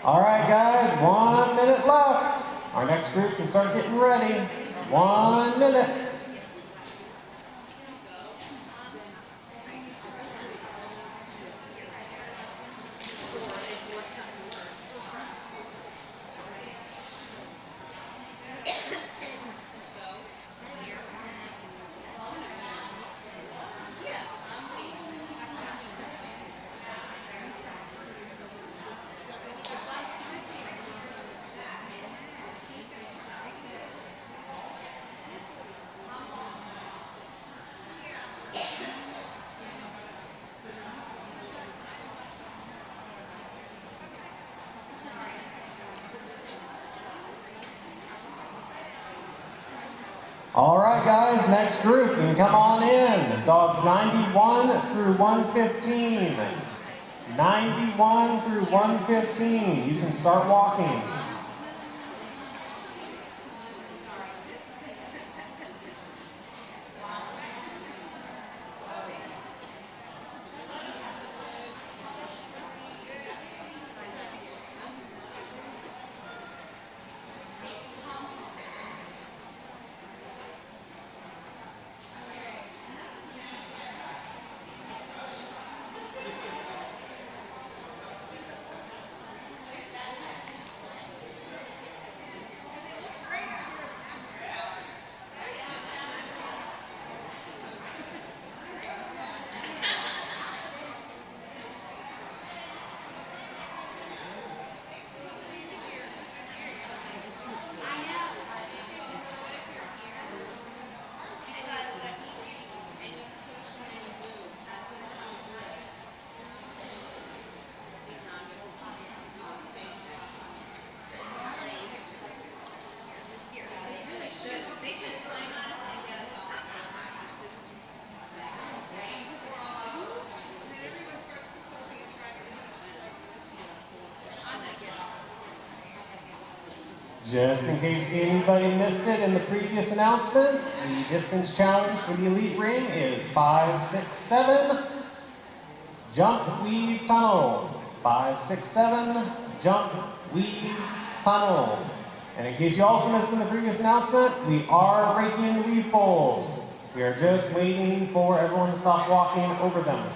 All right, guys, 1 minute left. Our next group can start getting ready. 1 minute. All right, guys, next group, you can come on in. Dogs 91 through 115. 91 through 115. You can start walking. Just in case anybody missed it in the previous announcements, the distance challenge for the elite ring is 5, 6, 7, jump, weave, tunnel. 5, 6, 7, jump, weave, tunnel. And in case you also missed in the previous announcement, we are breaking the weave poles. We are just waiting for everyone to stop walking over them.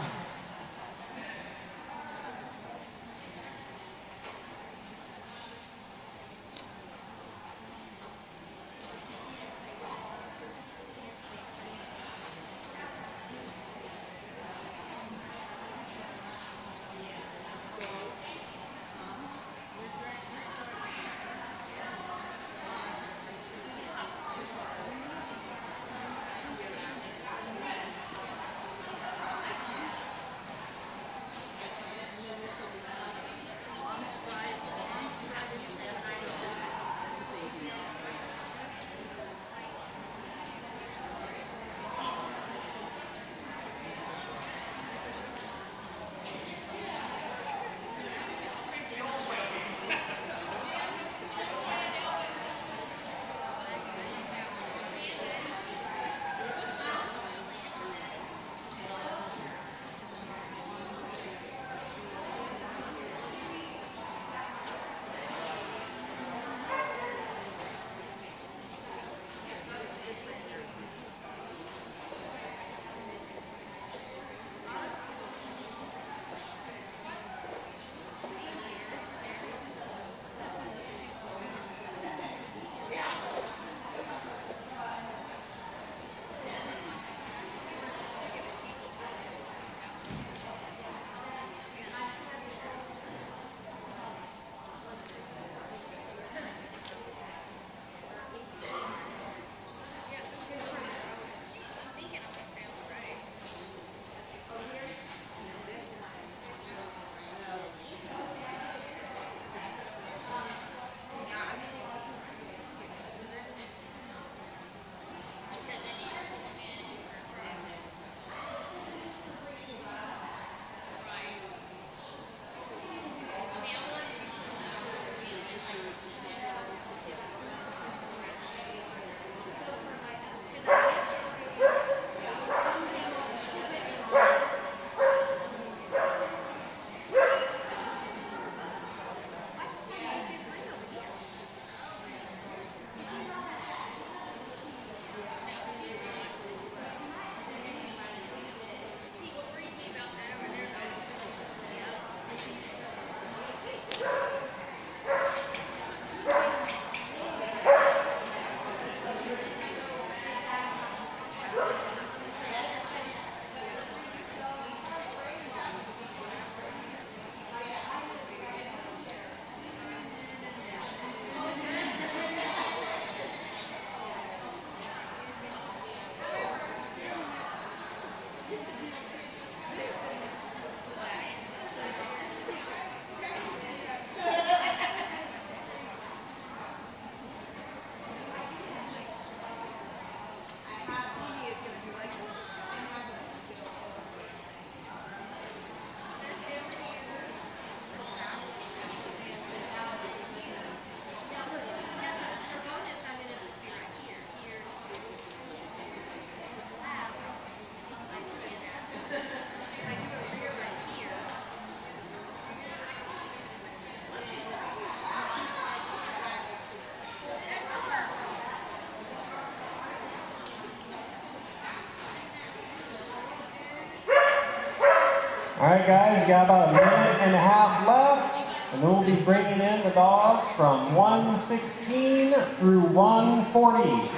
right, guys, you got about a minute and a half left, and then we'll be bringing in the dogs from 116 through 140.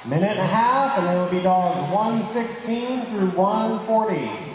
Minute and a half, and then it'll be dogs 116 through 140.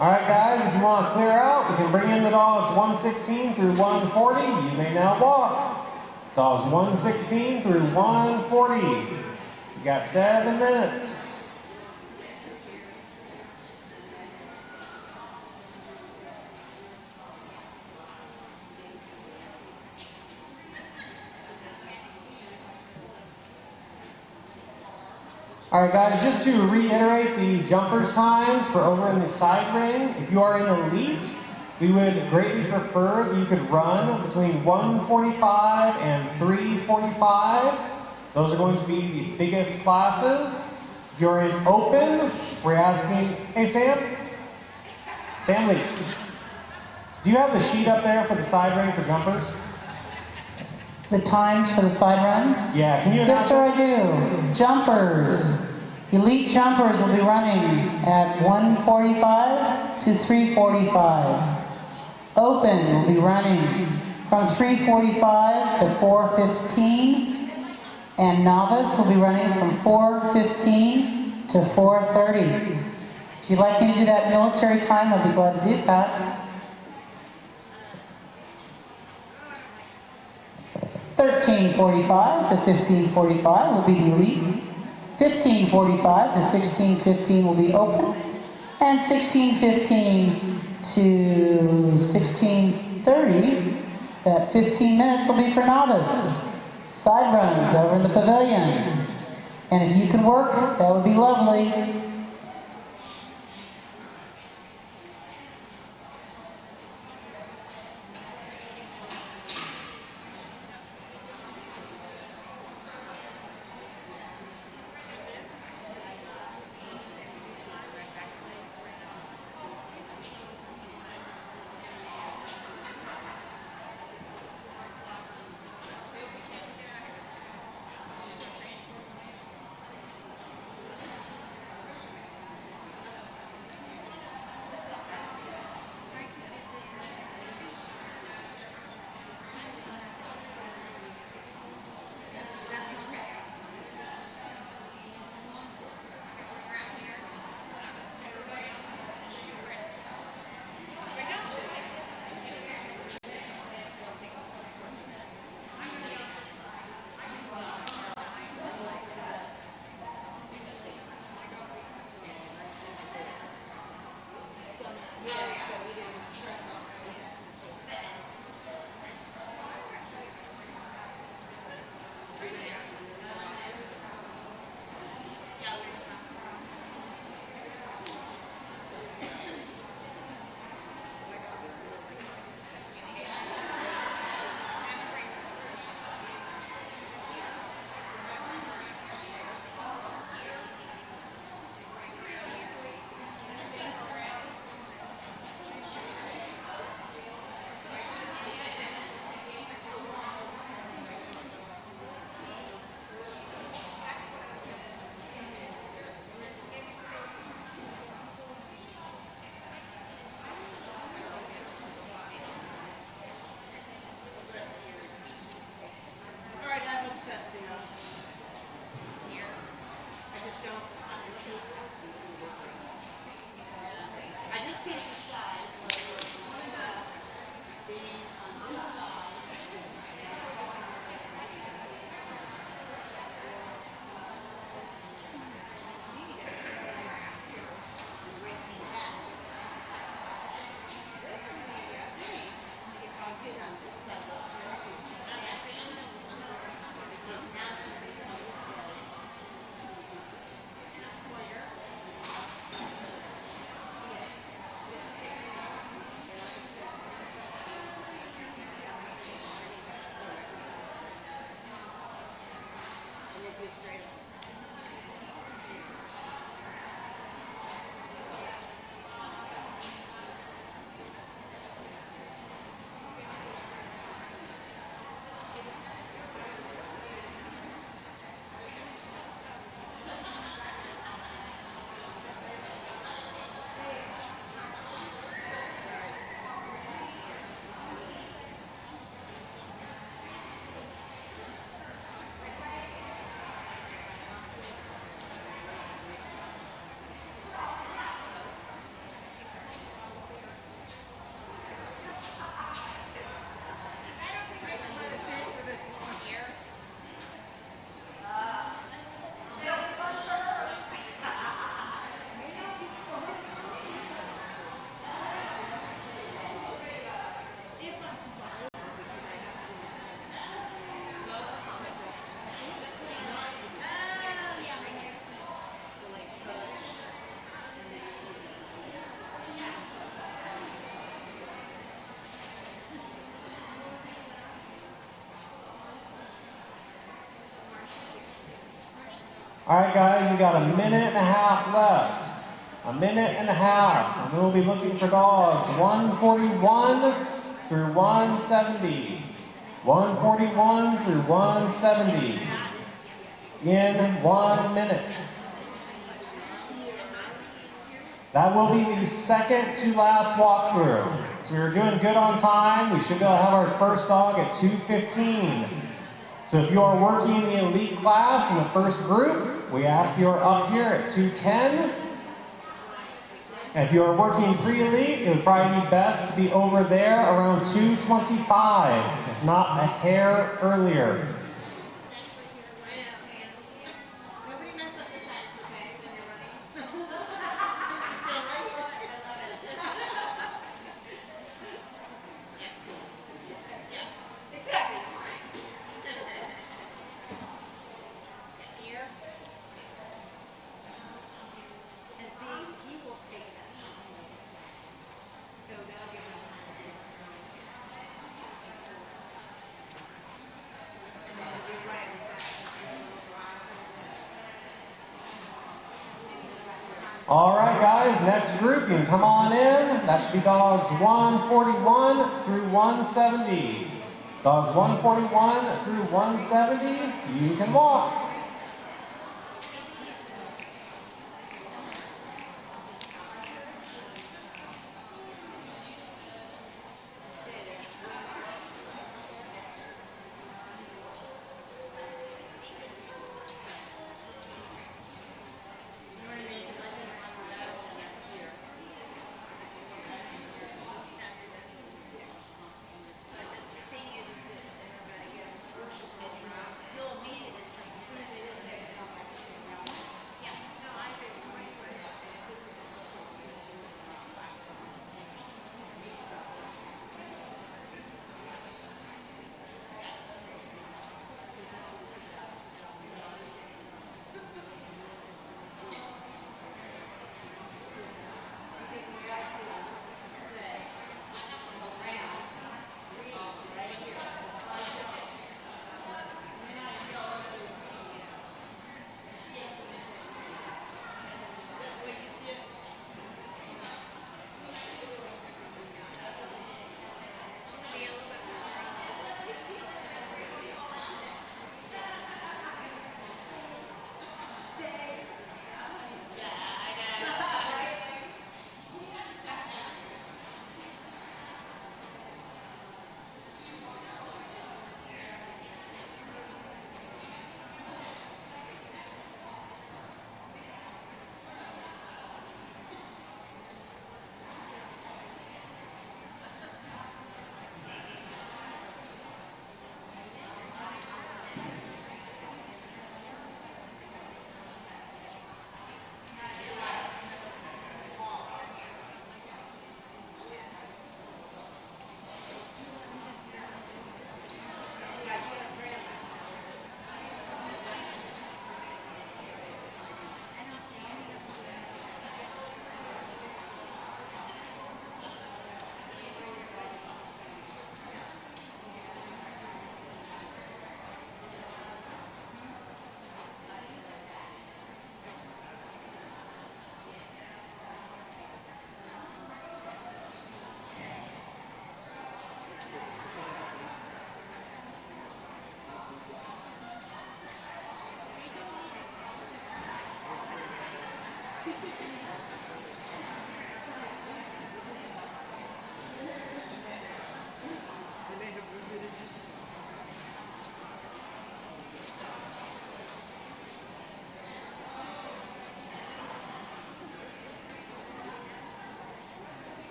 All right, guys, if you want to clear out, we can bring in the dogs 116 through 140. You may now walk. Dogs 116 through 140. You got 7 minutes. All right, guys, just to reiterate the jumpers times for over in the side ring, if you are in elite, we would greatly prefer that you could run between 145 and 345. Those are going to be the biggest classes. If you're in open, we're asking, hey Sam? Sam leads. Do you have the sheet up there for the side ring for jumpers? The times for the side runs? Yeah, can you Yes, sir, I do. Jumpers. Elite jumpers will be running at 145 to 345. Open will be running from 345 to 415. And novice will be running from 415 to 430. If you'd like me to do that military time, I'll be glad to do that. 1345 to 1545 will be the elite. 1545 to 1615 will be open. And 1615 to 1630, that 15 minutes will be for novice. Side runs over in the pavilion. And if you can work, that would be lovely. All right, guys, we got a minute and a half left. A minute and a half. And we'll be looking for dogs 141 through 170. 141 through 170. In 1 minute. That will be the second to last walkthrough. So we were doing good on time. We should have our first dog at 2:15. So if you are working in the elite class in the first group, we ask you are up here at 2:10. And if you are working pre-elite, it would probably be best to be over there around 2:25, if not a hair earlier. All right, guys, next group, you can come on in. That should be dogs 141 through 170. Dogs 141 through 170, you can walk.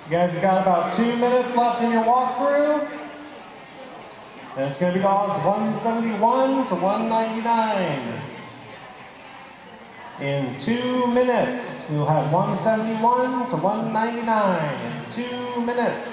You guys have got about 2 minutes left in your walkthrough. And it's going to be dogs 171 to 199. In 2 minutes, we'll have 171 to 199. In 2 minutes.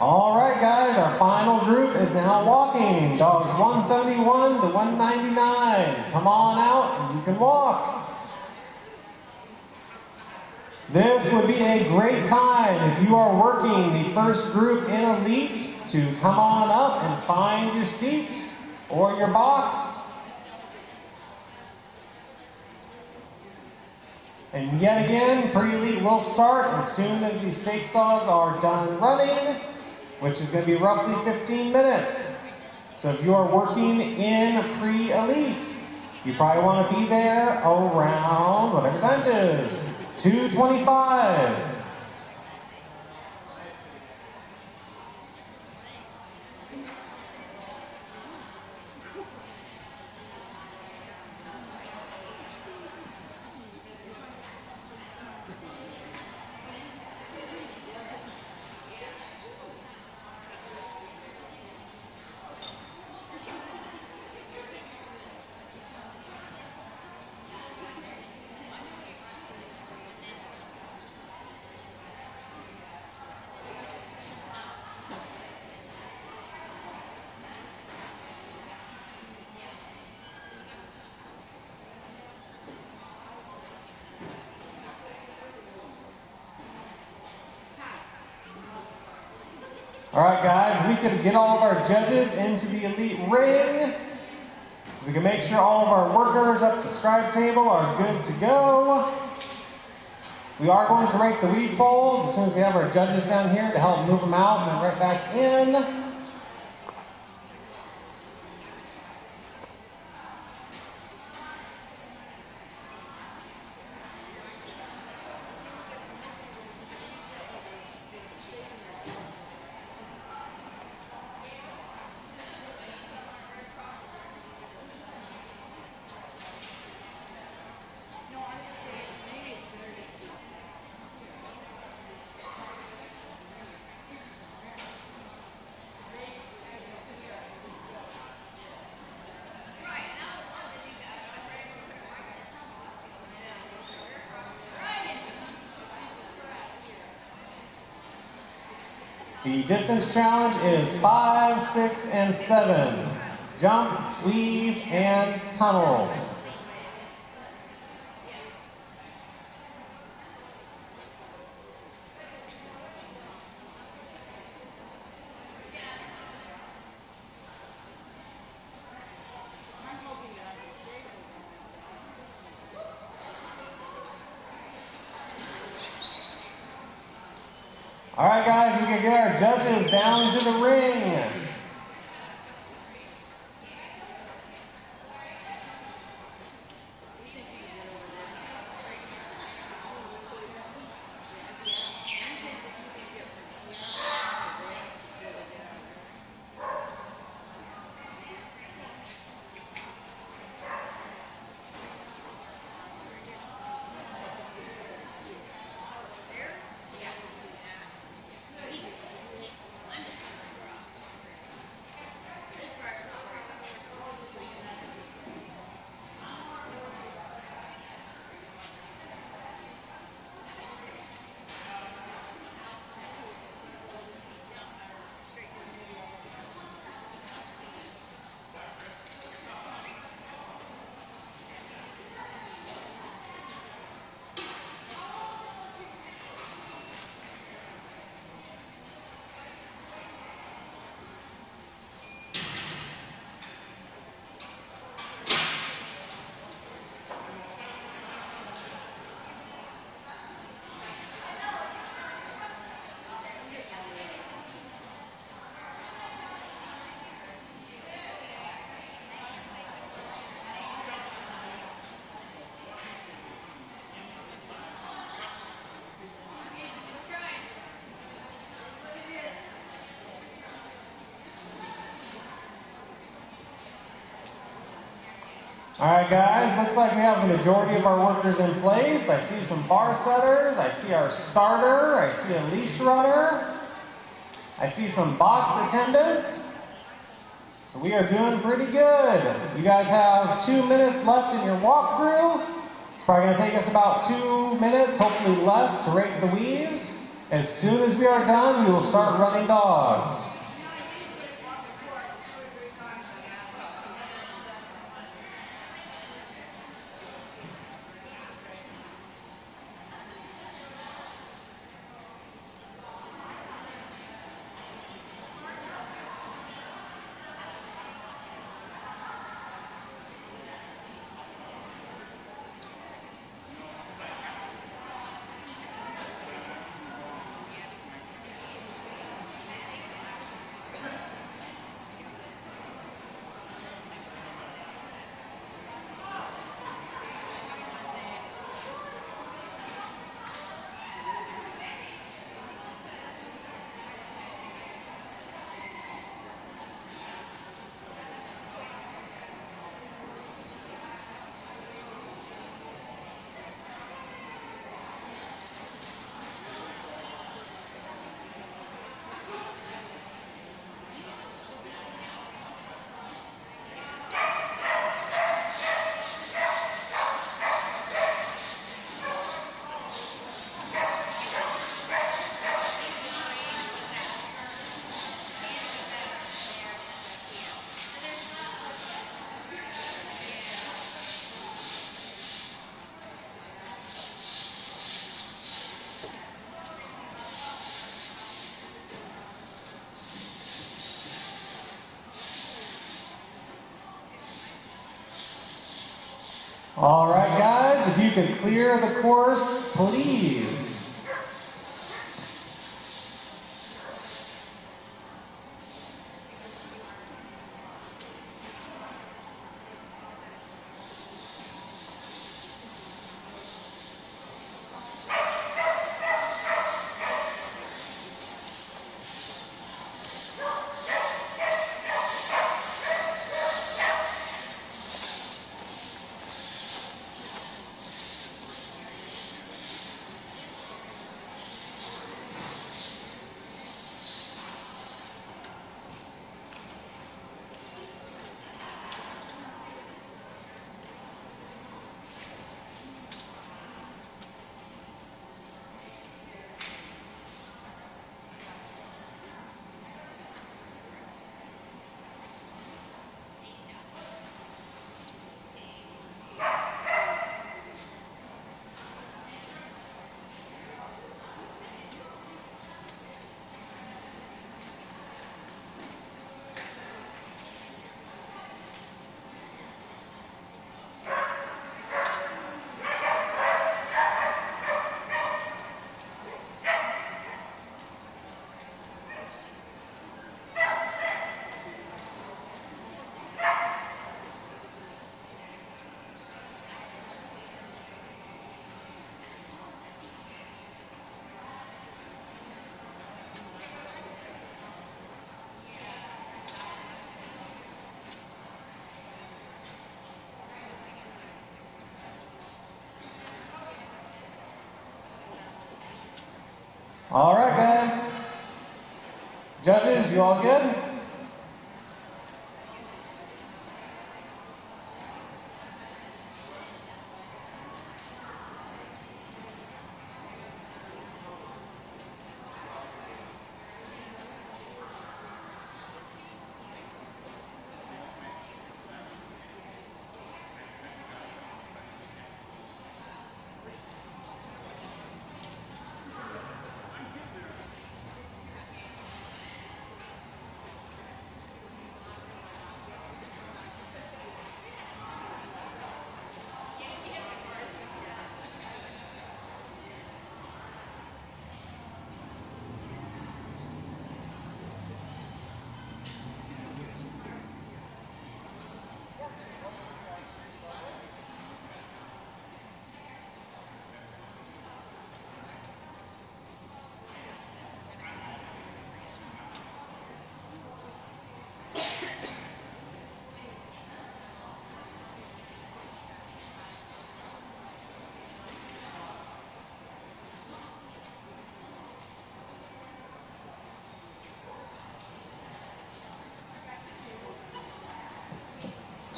All right, guys, our final group is now walking. Dogs 171 to 199. Come on out and you can walk. This would be a great time if you are working the first group in Elite to come on up and find your seat or your box. And yet again, pre-Elite will start as soon as the stakes dogs are done running, which is going to be roughly 15 minutes. So if you are working in pre-Elite, you probably want to be there around whatever time it is, 2:25. All right, guys, we can get all of our judges into the Elite ring. We can make sure all of our workers up the scribe table are good to go. We are going to rake the weed bowls as soon as we have our judges down here to help move them out and then right back in. The distance challenge is 5, 6, and 7. Jump, weave, and tunnel. All right, guys, we can get our judges down to the ring. All right, guys, looks like we have the majority of our workers in place. I see some bar setters, I see our starter, I see a leash runner, I see some box attendants. So we are doing pretty good. You guys have 2 minutes left in your walkthrough. It's probably gonna take us about 2 minutes, hopefully less, to rake the weaves. As soon as we are done, we will start running dogs. All right, guys, if you could clear the course, please. All right, guys. Judges, you all good?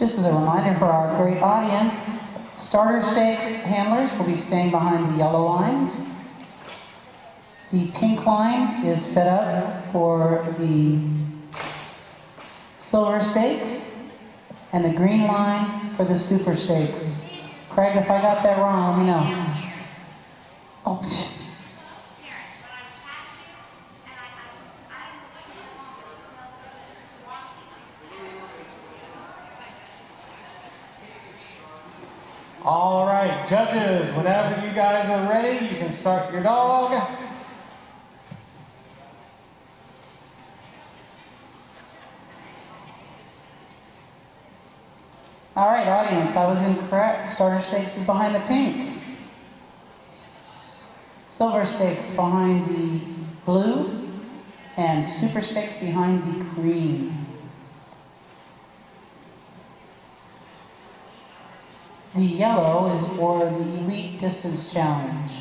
Just as a reminder for our great audience, starter stakes handlers will be staying behind the yellow lines. The pink line is set up for the silver stakes, and the green line for the super stakes. Craig, if I got that wrong, let me know. Oh, All right, judges, whenever you guys are ready, you can start your dog. all right, audience, I was incorrect. Starter stakes is behind the pink. Silver stakes behind the blue, and super stakes behind the green. The yellow is for the Elite Distance Challenge.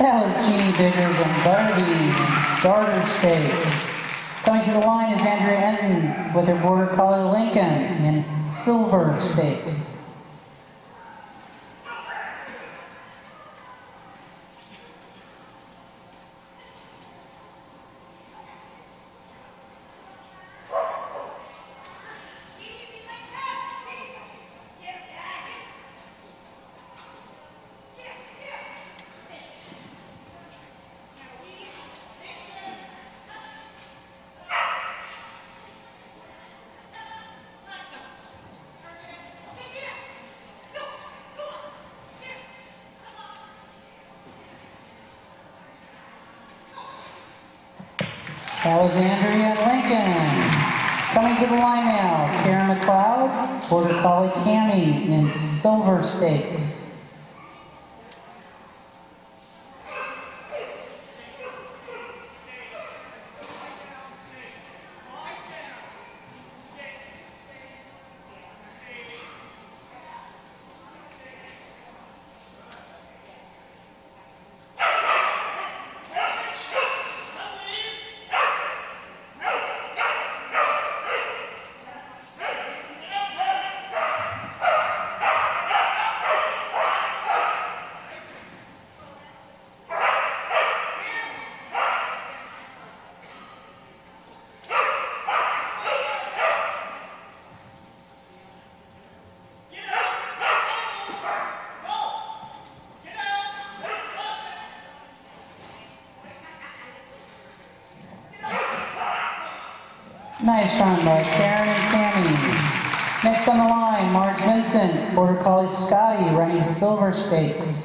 That was Jeannie Biggers and Butterbean, starter stakes. Coming to the line is Andrea Enton with her Border Collie Lincoln in silver stakes. That was Andrea Lincoln. Coming to the line now, Karen McLeod, Border Collie Cammie in silver stakes. Nice run by Karen and Tammy. Next on the line, Marge Vincent, Border Collie Scotty, running Silver Stakes.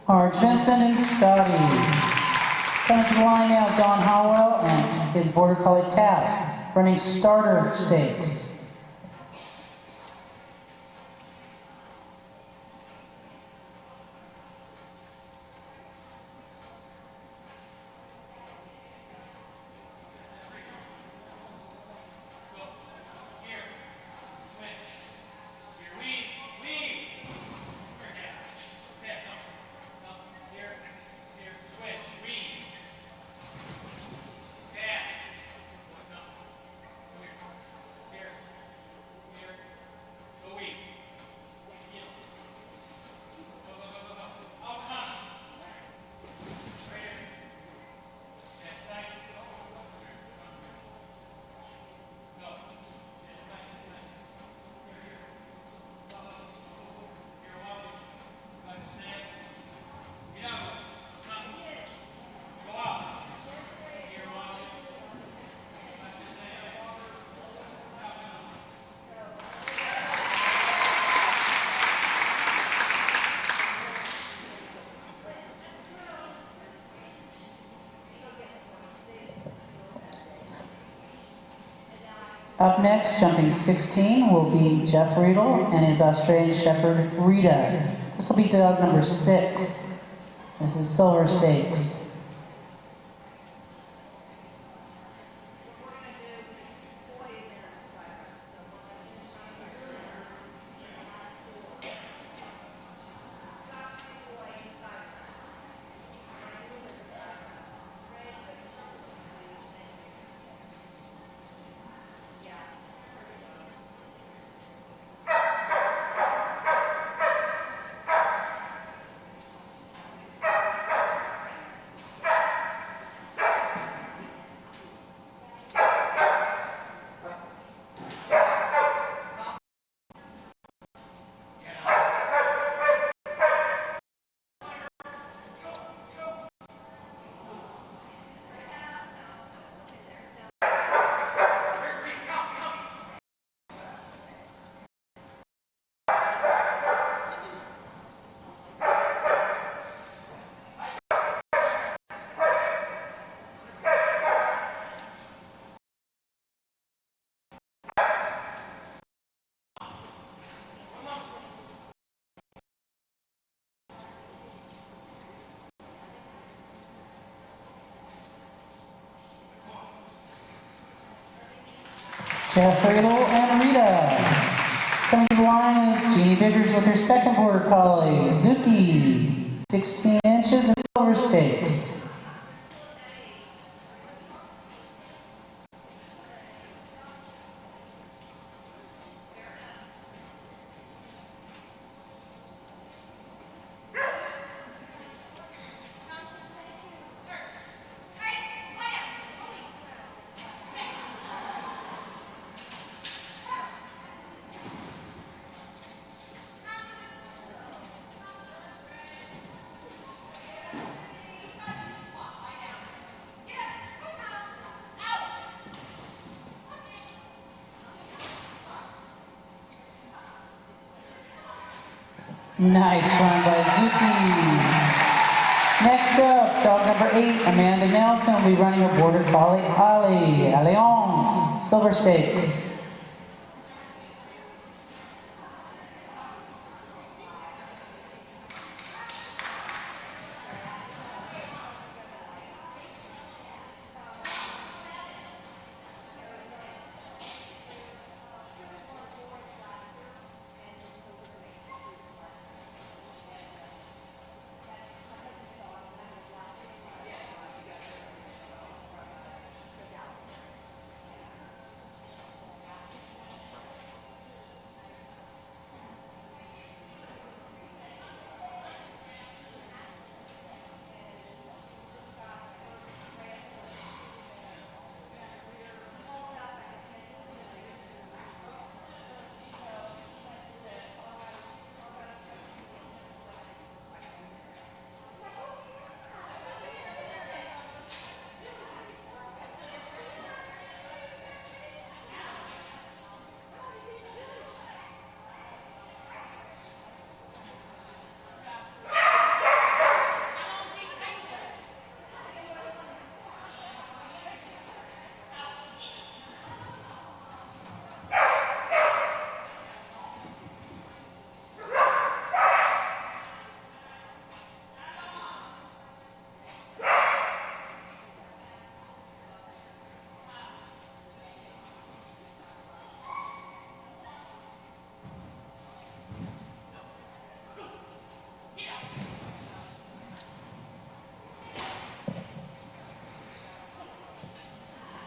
Marge Vincent and Scotty. Coming to the line now, Don Howell and his Border Collie Task, running Starter Stakes. Up next, jumping 16, will be Jeff Riedel and his Australian Shepherd, Rita. This will be dog number 6. This is Silver Stakes. Jeff Riedel and Rita. Coming to the line is Jeannie Biggers with her second Border Collie, Zuki, 16 inches and Silver Stakes. Nice run by Zuki. Next up, dog number 8, Amanda Nelson will be running a Border Collie, Ali, Alliance, Silver Stakes.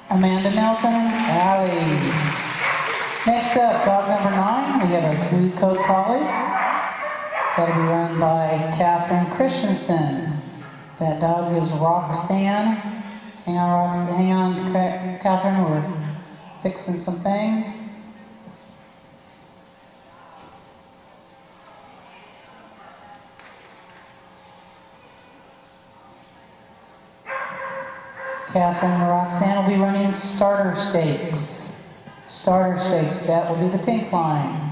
Amanda Nelson, Allie. Next up, dog number 9, we have a smooth coat collie. That'll be run by Catherine Christensen. That dog is Roxanne. Hang on, Catherine, we're fixing some things. Catherine and Roxanne will be running starter stakes. Starter stakes, that will be the pink line.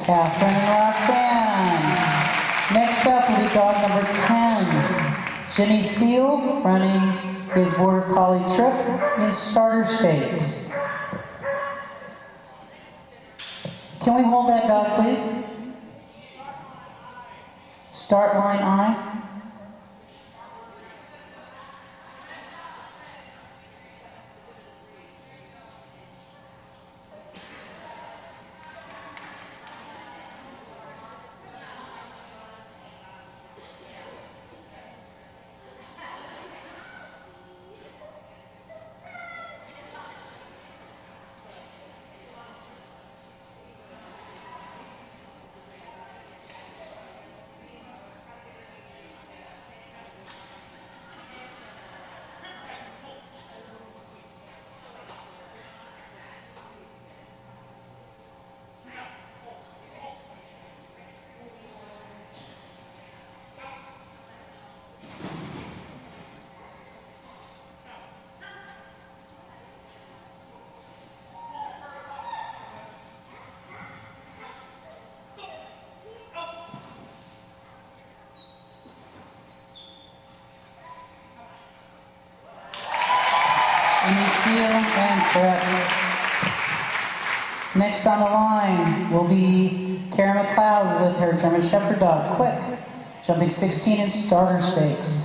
Catherine and Roxanne. Next up will be dog number 10, Jimmy Steele, running his Border Collie trip in starter stakes. Can we hold that dog, please? Start line I. And correct. Next on the line will be Kara McLeod with her German Shepherd dog, Quick, jumping 16 in starter stakes.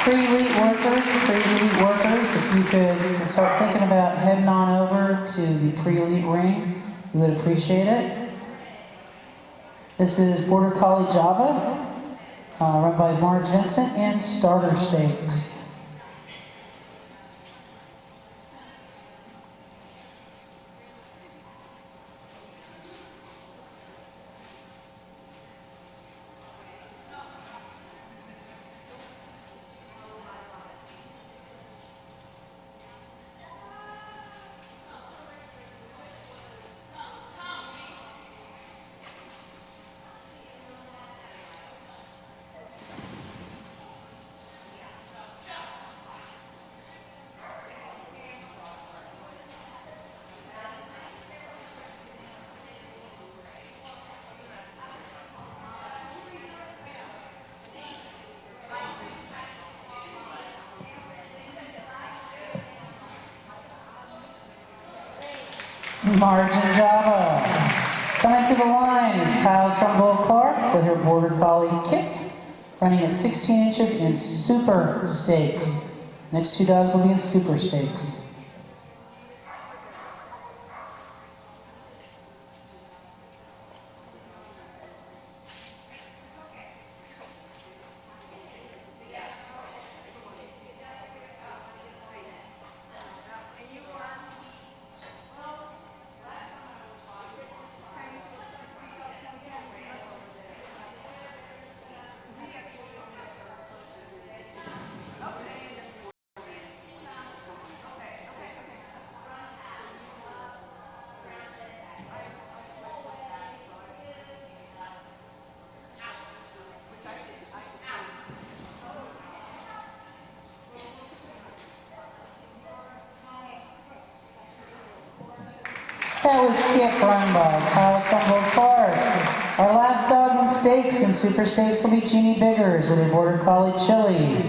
Pre-elite workers, if you could start thinking about heading on over to the pre-elite ring, we would appreciate it. This is Border Collie Java, run by Marge Vincent, and starter stakes. Margin Java. Coming to the line is Kyle Trumbull Clark with her Border Collie Kip, running at 16 inches in Super Stakes. Next two dogs will be in Super Stakes. That was Kip run by Kyle Trumbull Clark. Our last dog in stakes and Super Stakes will be Jeannie Biggers with her Border Collie Chili.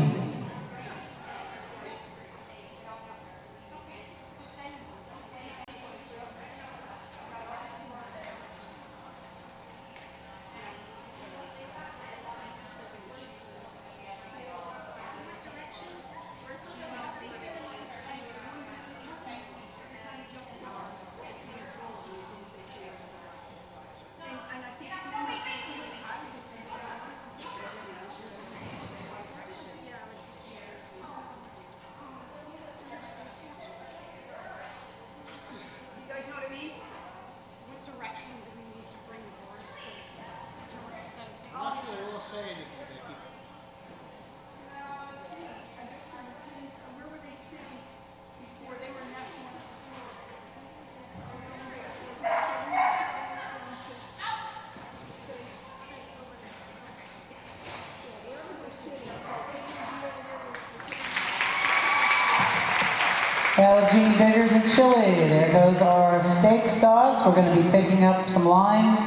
That was Jeannie Biggers and Chili. There goes our stakes dogs. We're going to be picking up some lines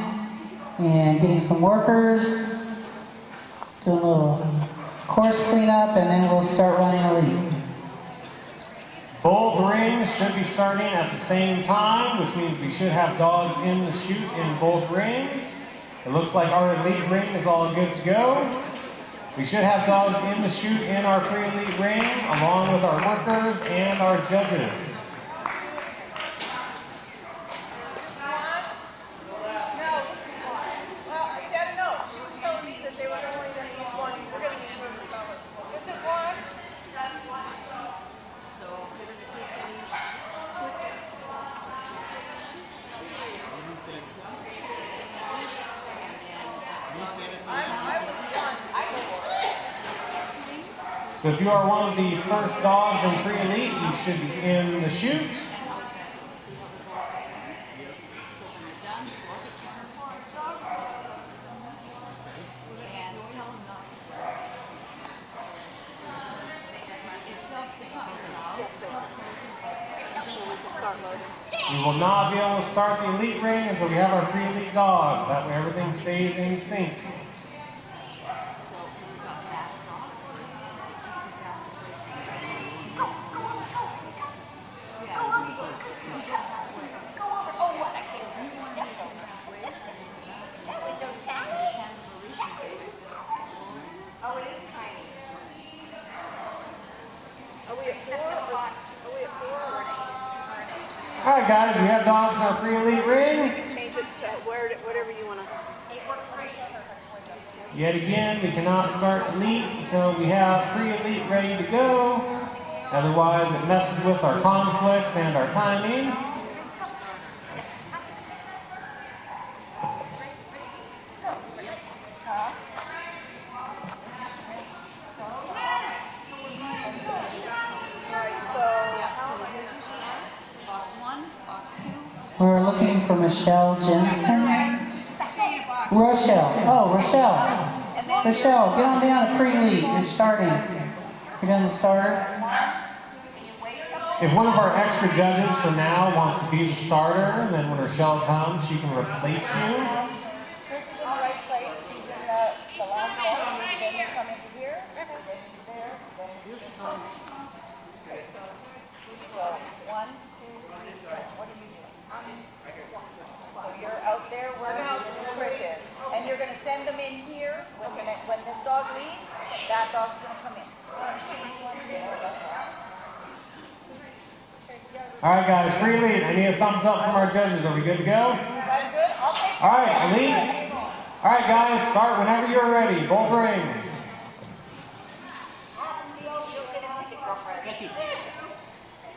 and getting some workers, doing a little course cleanup, and then we'll start running a lead. Both rings should be starting at the same time, which means we should have dogs in the chute in both rings. It looks like our elite ring is all good to go. We should have dogs in the chute in our pre-elite ring, along with our workers and our judges. So if you are one of the first dogs in pre-elite, you should be in the chute. We will not be able to start the elite ring until we have our pre-elite dogs. That way everything stays in sync. All right, guys, we have dogs in our pre-elite ring. Change it whatever you want to. Yet again, we cannot start elite until we have pre-elite ready to go. Otherwise, it messes with our conflicts and our timing. We're looking for Michelle Jensen. Rochelle. Oh, Rochelle. Rochelle, get on down to pre-lead. You're starting. You're doing the starter. If one of our extra judges for now wants to be the starter, then when Rochelle comes, she can replace you. Chris is in the right place. She's in the last box. Then you come into here. Then you there. Then you come. So 1, 2, 3, 4. What are you doing? send them in here. When this dog leaves, that dog's going to come in. All right, guys, free lead. I need a thumbs up from our judges. Are we good to go? That's good. I'll take All right, lead. All right, guys, start whenever you're ready. Both rings.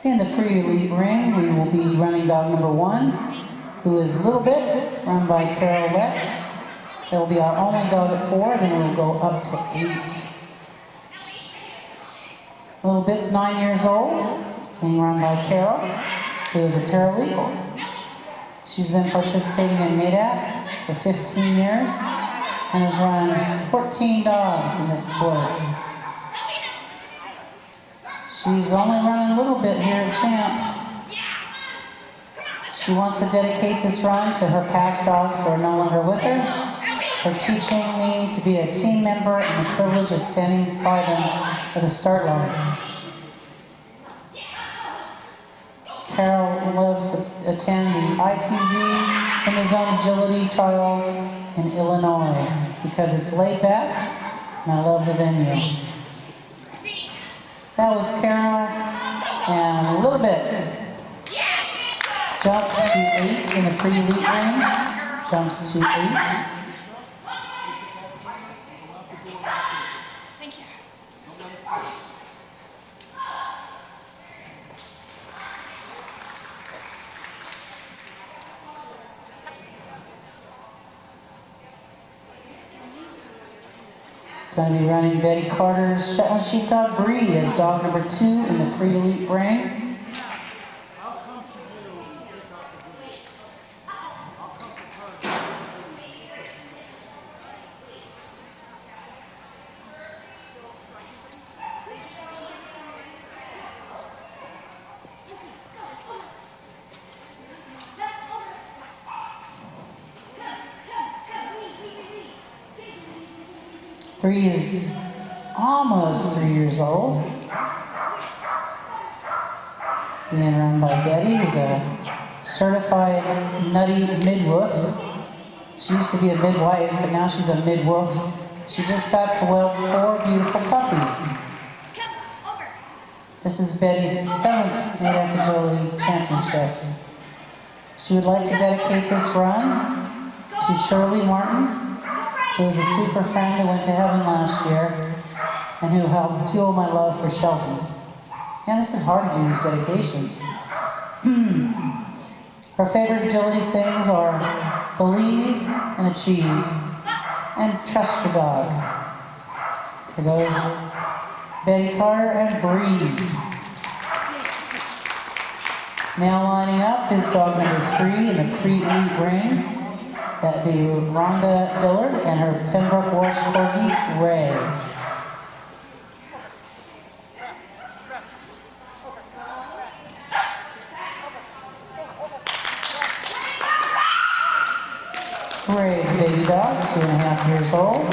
In the pre-elite ring, we will be running dog number 1, who is Little Bit, run by Carol Lex. That will be our only dog at 4, then we'll go up to 8. Little Bit's 9 years old, being run by Carol, who is a paralegal. She's been participating in NADAC for 15 years and has run 14 dogs in this sport. She's only run a little bit here at Champs. She wants to dedicate this run to her past dogs who are no longer with her, for teaching me to be a team member and the privilege of standing by them at the start line. Carol loves to attend the ITZ and the Zone Agility Trials in Illinois because it's laid back and I love the venue. That was Carol, and a little bit. Jumps to 8 in the pre-elite ring. Jumps to 8. Thank you. Going to be running Betty Carter's Shetland Sheepdog Bree as dog number 2 in the pre-elite ring. Bree is almost 3 years old. Being run by Betty, who's a certified nutty midwoof. She used to be a midwife, but now she's a midwoof. She just got to whelp 4 beautiful puppies. This is Betty's 7th NADAC Agility Championships. She would like to dedicate this run to Shirley Martin, who was a super friend who went to heaven last year and who helped fuel my love for Shelties. Man, this is hard to do, these dedications. Her favorite agility sayings are believe and achieve and trust your dog. Here goes Betty Carter and Bree. Now lining up is dog number 3 in the pre-elite ring. That'd be Rhonda Dillard and her Pembroke Welsh Corgi, Ray. Ray's baby dog, 2.5 years old,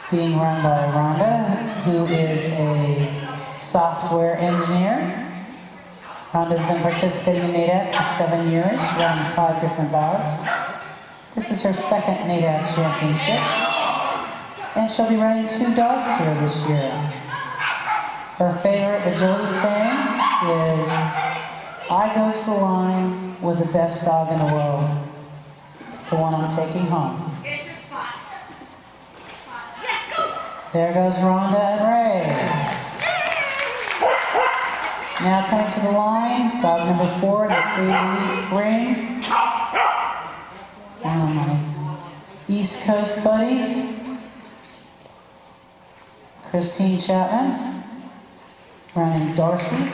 being run by Rhonda, who is a software engineer. Rhonda's been participating in NADAC for 7 years, running 5 different dogs. This is her 2nd NADAC Championships, and she'll be running 2 dogs here this year. Her favorite agility saying is, I go to the line with the best dog in the world, the one I'm taking home. Get your spot. Yes, go! There goes Rhonda and Ray. Now coming to the line, dog number 4 in the pre-elite ring. My East Coast buddies, Christine Chapman, running Darcy.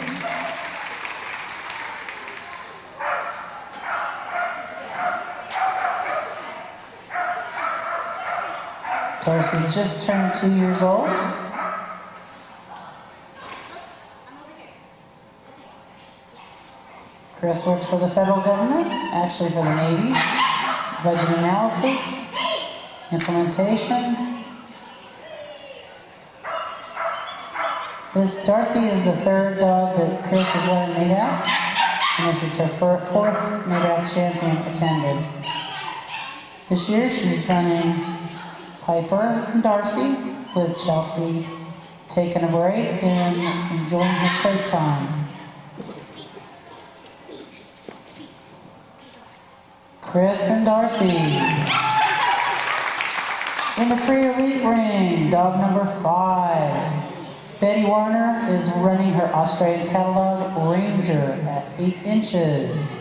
Darcy just turned 2 years old. Chris works for the federal government, actually for the Navy. Budget analysis, implementation. This Darcy is the 3rd dog that Chris has run in NADAC, and this is her 4th NADAC champion attended. This year she's running Piper and Darcy, with Chelsea taking a break and enjoying her crate time. Chris and Darcy. In the pre-elite ring, dog number 5. Betty Warner is running her Australian Catalog Ranger at 8 inches.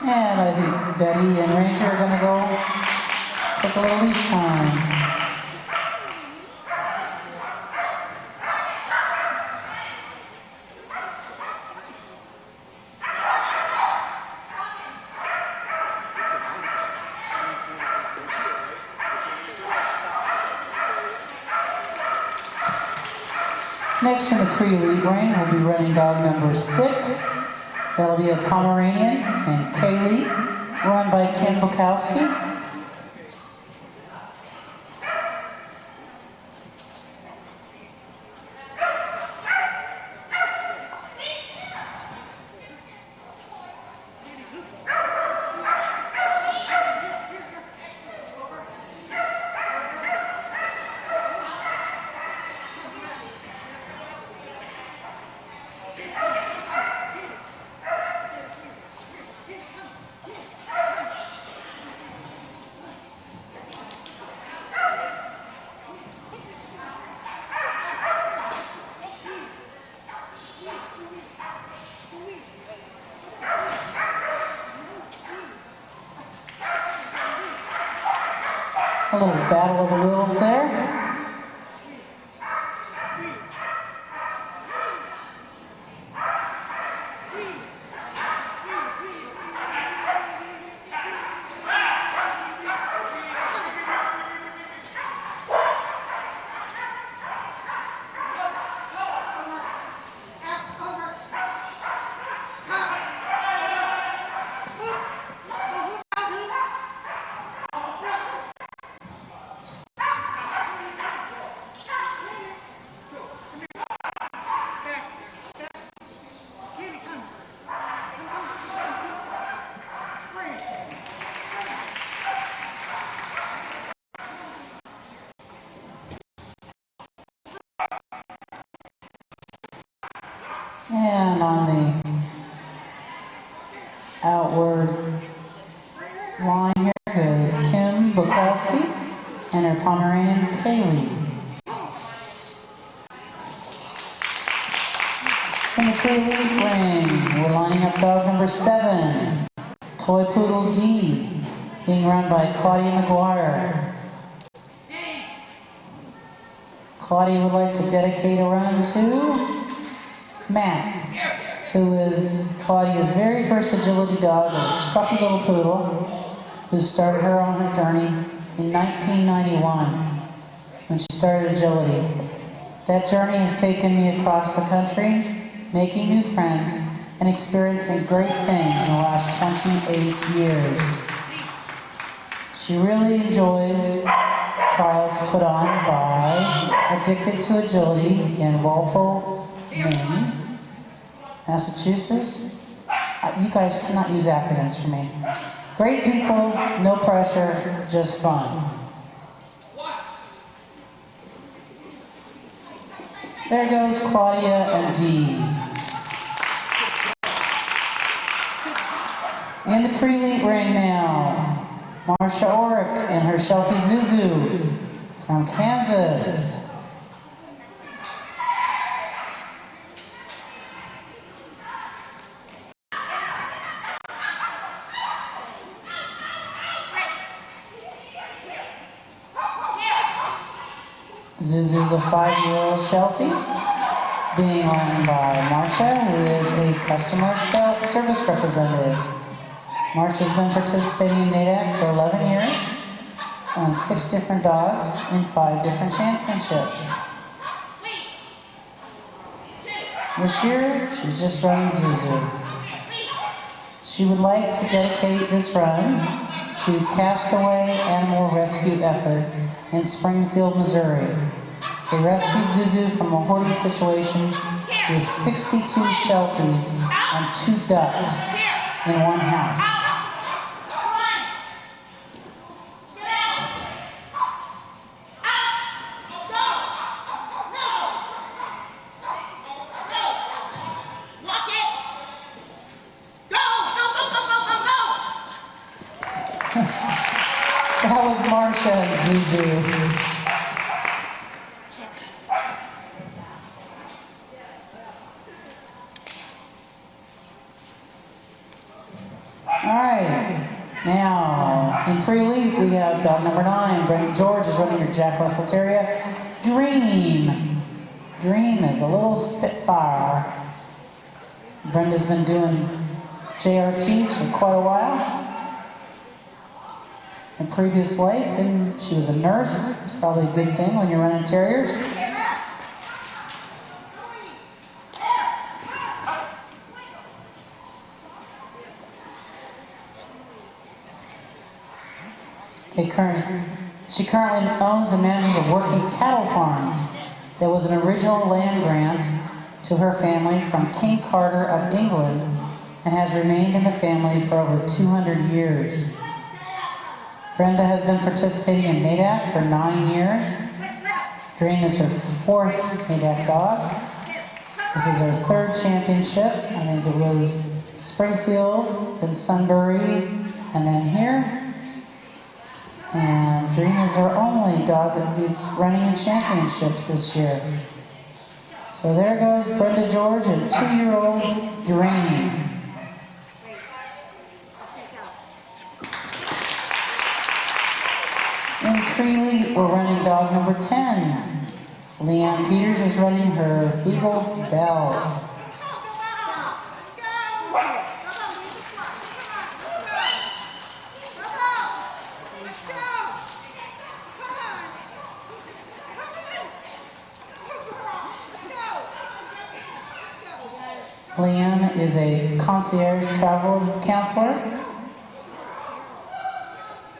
And I think Betty and Ranger are going to go take a little leash time. Next in the pre-elite ring, we'll be running dog number 6. That'll be a Pomeranian and Kaylee, run by Kim Bukowski. A little battle of the wills there. And on the outward line here goes Kim Bukowski and her Pomeranian Kaylee. In the pre-elite ring, we're lining up dog number 7, Toy Poodle D, being run by Claudia McGuire. Claudia would like to dedicate a run to Matt, who is Claudia's very first agility dog, a scruffy little poodle, who started her on her journey in 1991 when she started agility. That journey has taken me across the country, making new friends and experiencing great things in the last 28 years. She really enjoys trials put on by Addicted to Agility in Walpole, Maine, Massachusetts. You guys cannot use acronyms for me. Great people, no pressure, just fun. There goes Claudia and Dee. In the pre-elite ring now, Marsha Orick and her Sheltie Zuzu from Kansas. Zuzu's a 5-year-old Sheltie, being owned by Marsha, who is a customer service representative. Marsha's been participating in NADAC for 11 years, on 6 different dogs in 5 different championships. This year, she's just running Zuzu. She would like to dedicate this run to Castaway Animal Rescue Effort in Springfield, Missouri. They rescued Zuzu from a hoarding situation with 62 Shelties and 2 ducks in one house. That was Marsha and Zuzu. Alright, now in pre-elite we have dog number 9, Brenda George is running her Jack Russell Terrier, Dream. Dream is a little spitfire. Brenda's been doing JRTs for quite a while. In previous life, and she was a nurse. It's probably a good thing when you're running terriers. She currently owns and manages a working cattle farm that was an original land grant to her family from King Carter of England and has remained in the family for over 200 years. Brenda has been participating in NADAC for 9 years. Dream is her 4th NADAC dog. This is her 3rd championship. I think it was Springfield, then Sunbury, and then here. And Dream is our only dog that will be running in championships this year. So there goes Brenda George and 2-year-old Dream. In pre-elite, we're running dog number 10. Leanne Peters is running her Beagle Belle. Leanne is a concierge travel counselor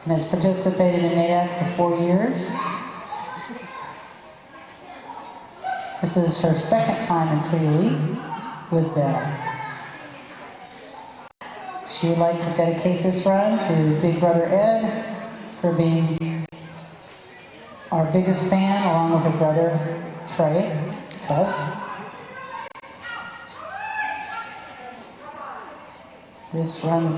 and has participated in NADAC for 4 years. This is her 2nd time in pre-elite with Belle. She would like to dedicate this run to Big Brother Ed for being our biggest fan, along with her brother Tress. This runs.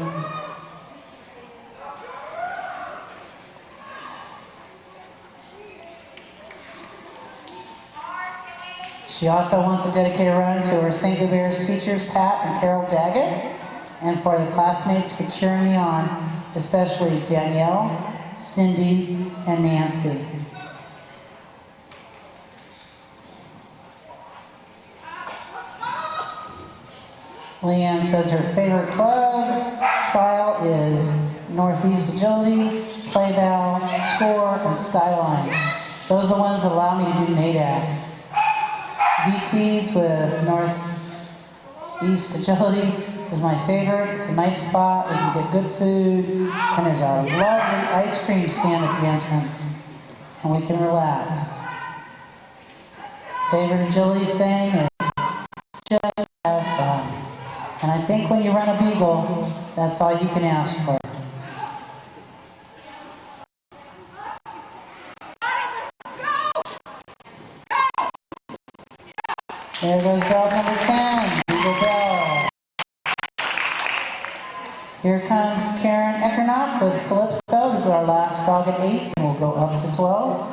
She also wants to dedicate a run to her St. Hubert's teachers, Pat and Carol Daggett, and for the classmates for cheering me on, especially Danielle, Cindy, and Nancy. Leanne says her favorite club trial is Northeast Agility, Playval, Score, and Skyline. Those are the ones that allow me to do NADAC. VTs with Northeast Agility is my favorite. It's a nice spot. We can get good food, and there's a lovely ice cream stand at the entrance, and we can relax. Favorite agility saying is just have fun. And I think when you run a Beagle, that's all you can ask for. There goes dog number 10, Beagle Belle. Here comes Karen Eckernott with Calypso. This is our last dog at 8, and we'll go up to 12.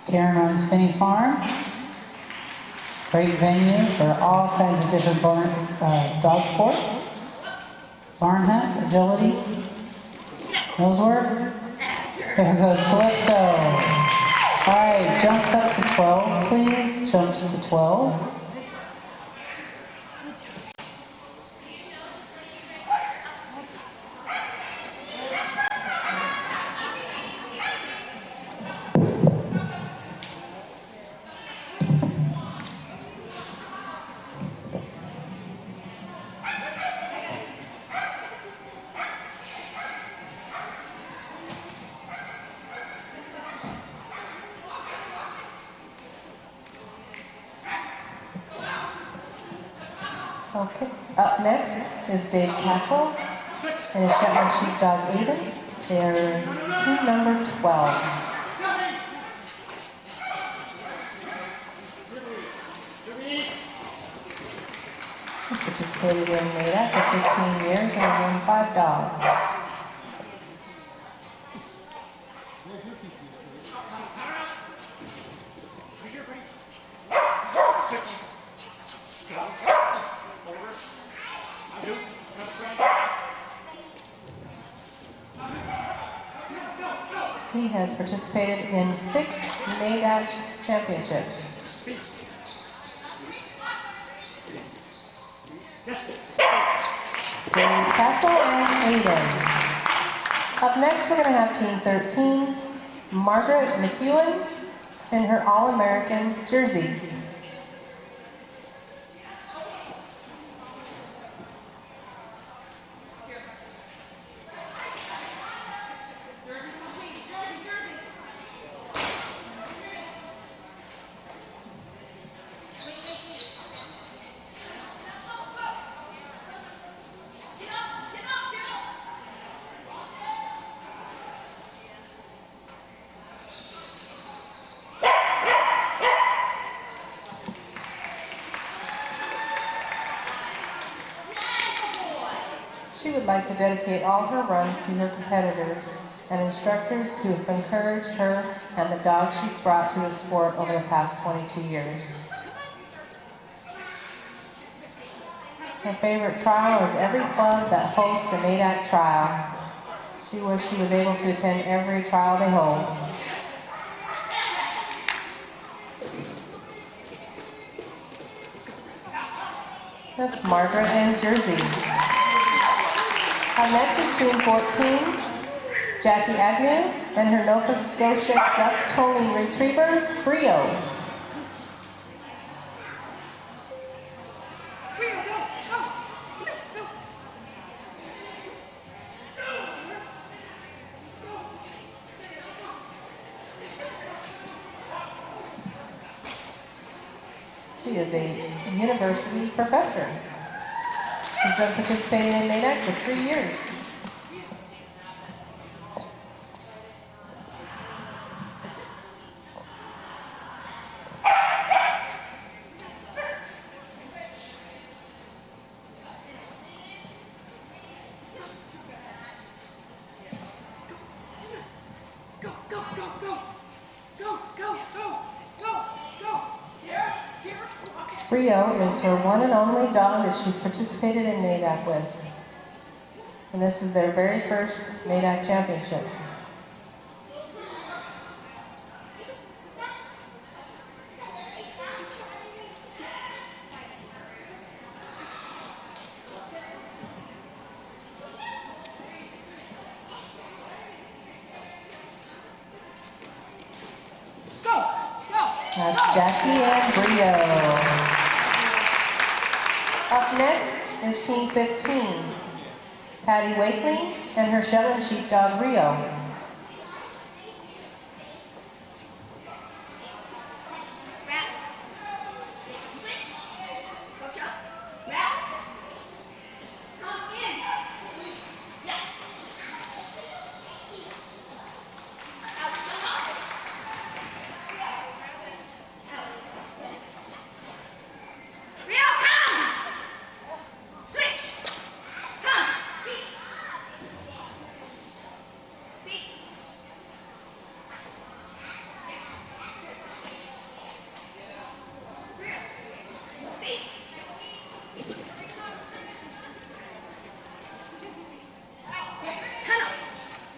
Karen runs Finney's Farm. Great venue for all kinds of different dog sports. Barn hunt, agility, nose work. There goes Calypso. All right, jumps up to 12, please. Jumps to 12. Okay, up next is Dave Castle and his Shetland Sheepdog Aiden. They're team number 12. He's participated in NADAC for 15 years and has won 5 dogs. He has participated in 6 NADAC championships. Dave Castle and Aiden. Up next, we're going to have Team 13, Margaret McEwen, and her All-American jersey. She would like to dedicate all her runs to her competitors and instructors who have encouraged her and the dogs she's brought to the sport over the past 22 years. Her favorite trial is every club that hosts the NADAC trial. She wished she was able to attend every trial they hold. That's Margaret and Jersey. Next is Team 14, Jackie Agnew, and her Nova Scotia Duck Toning Retriever, Brio. She is a university professor. She's been participating in NADAC for 3 years. Go, go, go, go. Go, go, go, go, go. Here, here. Brio is her one and only dog that she's participated in NADAC with. And this is their very first NADAC championships. That's Jackie and Brio. Up next is Team 15. Patty Wakeling and her Shetland Sheepdog Rio.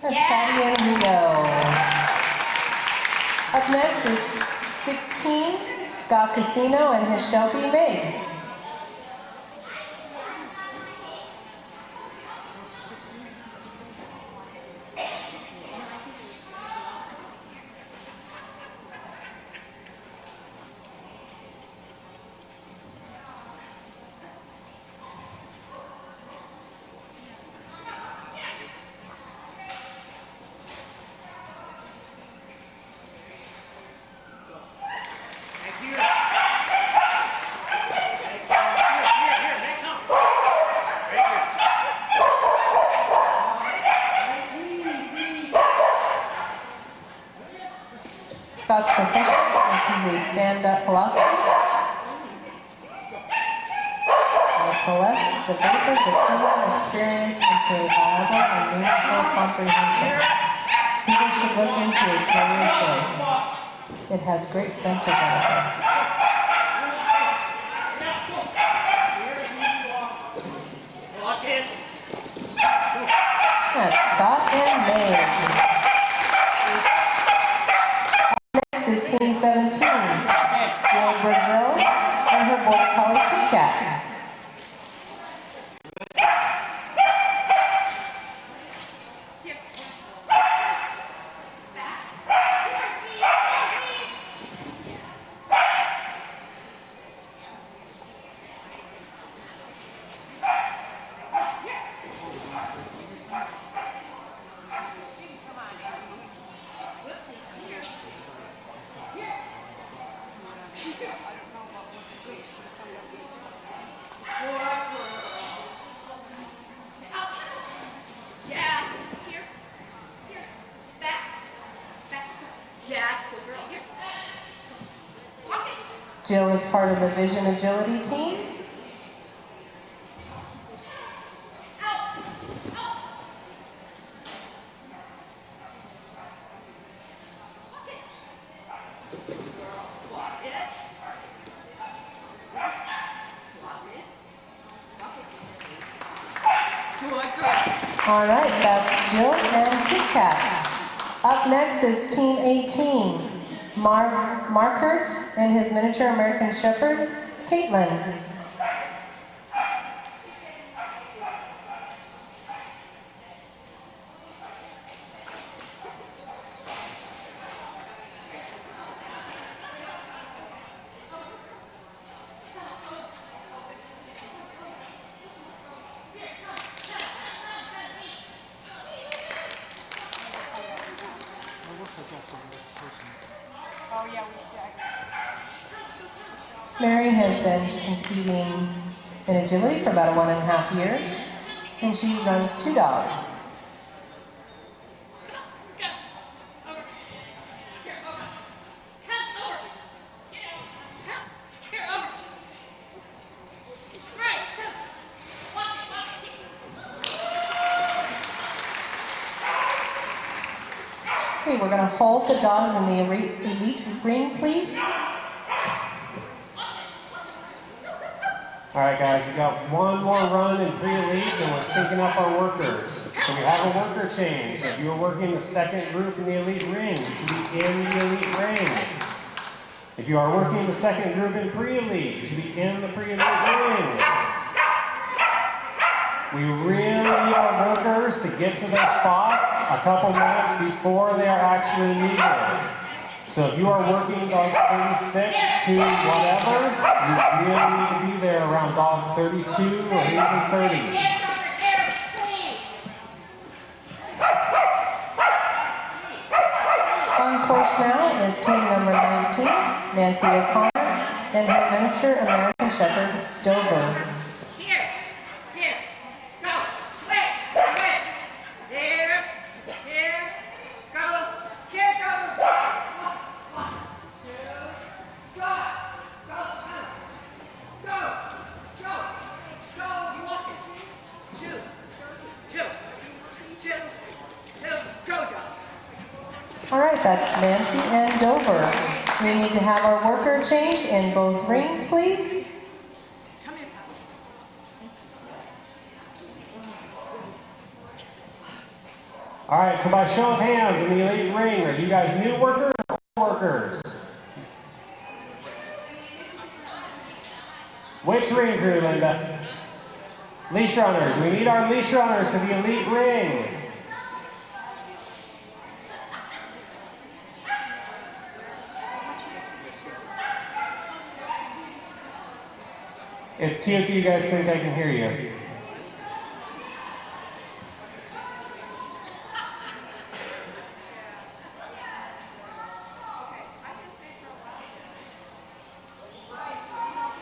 That's Patty and Rio. Up next is 16, Scott Casino and his Shelby Meg. Scott's proficient as he's a stand-up philosophy. The vapors of human experience into a viable and meaningful comprehension. People should look into a career choice. It has great dental benefits. That's Scott and Meg. Is Team 17, Jill Brazil and her Border Collie Kit Kat. Jill is part of the Vision Agility team. All right, that's Jill and Kit Kat. Up next is Team 18. Markert and his miniature American Shepherd, Caitlin. Mary has been competing in agility for about 1.5 years, and she runs 2 dogs. Okay, we're going to hold the dogs in the elite ring, please. All right, guys, we got one more run in pre-elite, and we're syncing up our workers. So we have a worker change. If you are working the second group in the elite ring, you should be in the elite ring. If you are working the second group in pre-elite, you should be in the pre-elite ring. We really need our workers to get to their spots a couple minutes before they are actually needed. So So if you are working dogs 36 to whatever, you really need to be there around dog 32 or even 30. On course now is team number 19, Nancy O'Connor, and her miniature American Shepherd, Dover. Here, go, switch, here, go, here, go, 1, 2, drop, go, you walk it, 2, go, dog. All right, that's Nancy and Dover. We need to have our worker change in both rings, please. Come here, Papa. All right, so by show of hands in the elite ring, are you guys new workers or old workers? Which ring crew, Linda? Leash runners. We need our leash runners for the elite ring. It's cute that you guys think I can hear you.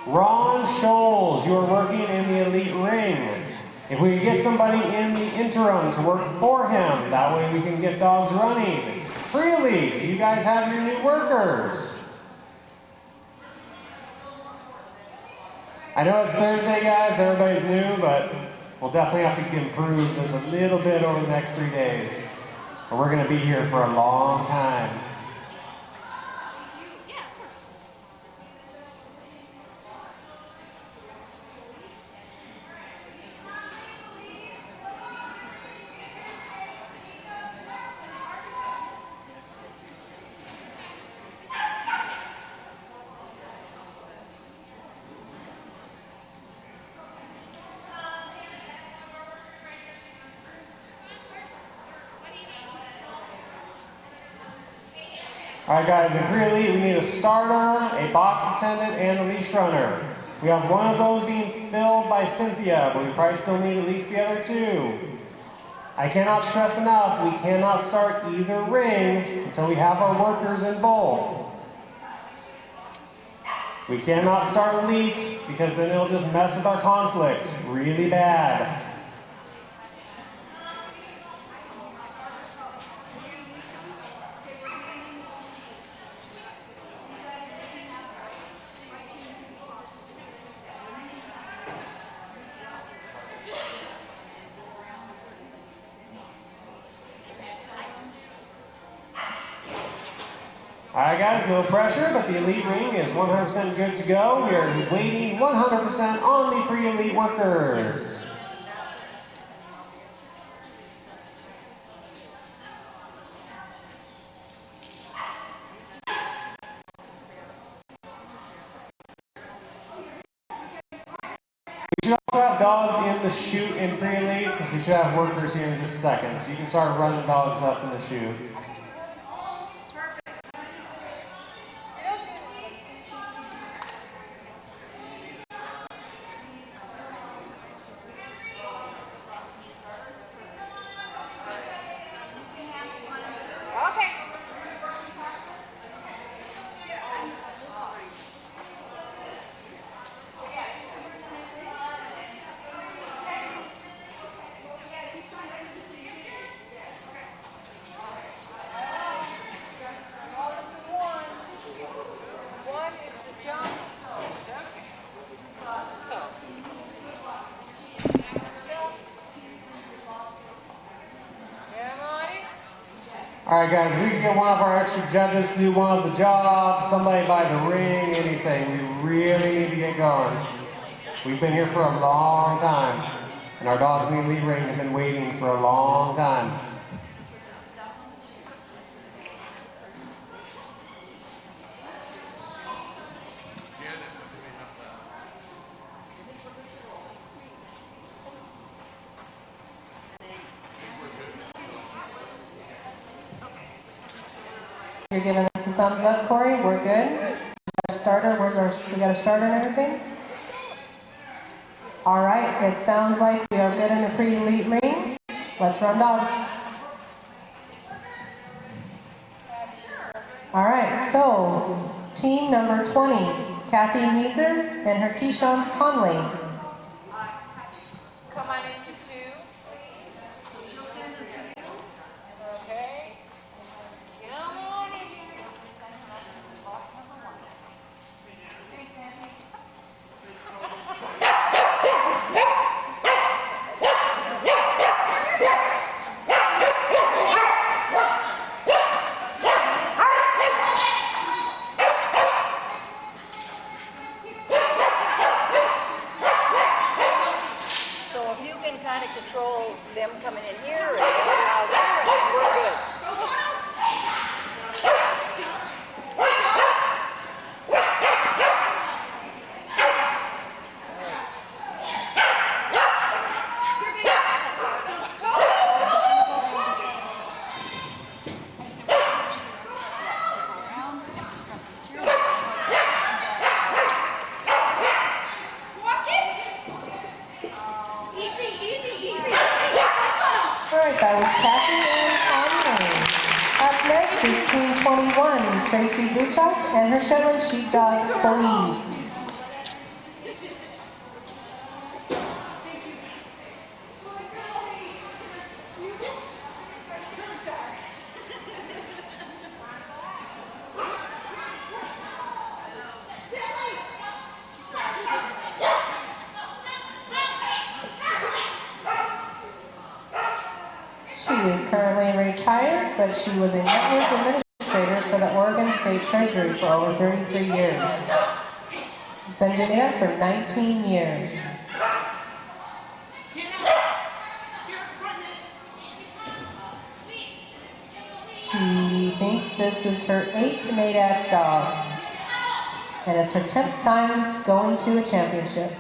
Ron Scholes, you are working in the elite ring. If we get somebody in the interim to work for him, that way we can get dogs running. Free elite, you guys have your new workers. I know it's Thursday, guys, everybody's new, but we'll definitely have to improve this a little bit over the next 3 days. But we're going to be here for a long time. All right, guys, in pre-elite, we need a starter, a box attendant, and a leash runner. We have one of those being filled by Cynthia, but we probably still need at least the other two. I cannot stress enough, we cannot start either ring until we have our workers in both. We cannot start elite because then it'll just mess with our conflicts really bad. Alright guys, no pressure, but the elite ring is 100% good to go. We are waiting 100% on the pre-elite workers. We should also have dogs in the chute in pre-elite. We should have workers here in just a second, so you can start running dogs up in the chute. Alright guys, we can get one of our extra judges to do one of the jobs, somebody by the ring, anything. We really need to get going. We've been here for a long time, and our dogs in the elite ring have been waiting for a long time. You're giving us some thumbs up, Corey. We're good. We got a starter. We got a starter and everything? All right. It sounds like we are good in the pre-elite ring. Let's run dogs. All right. So, team number 20, Kathy Meeser and her Keyshawn Conley. Come on into two, please. So she'll send them to you. Okay. Come on in here. Box number 1. Thanks, Andy. So if you can kind of control them coming in here and out there, and we're good. All right, that was Kathy Ann Conley. Up next is Team 21, Tracy Buchok and her Shetland Sheepdog, Believe. She is currently retired, but she was a network administrator for the Oregon State Treasury for over 33 years. She's been doing that for 19 years. She thinks this is her 8th NADAC dog, and it's her 10th time going to a championship.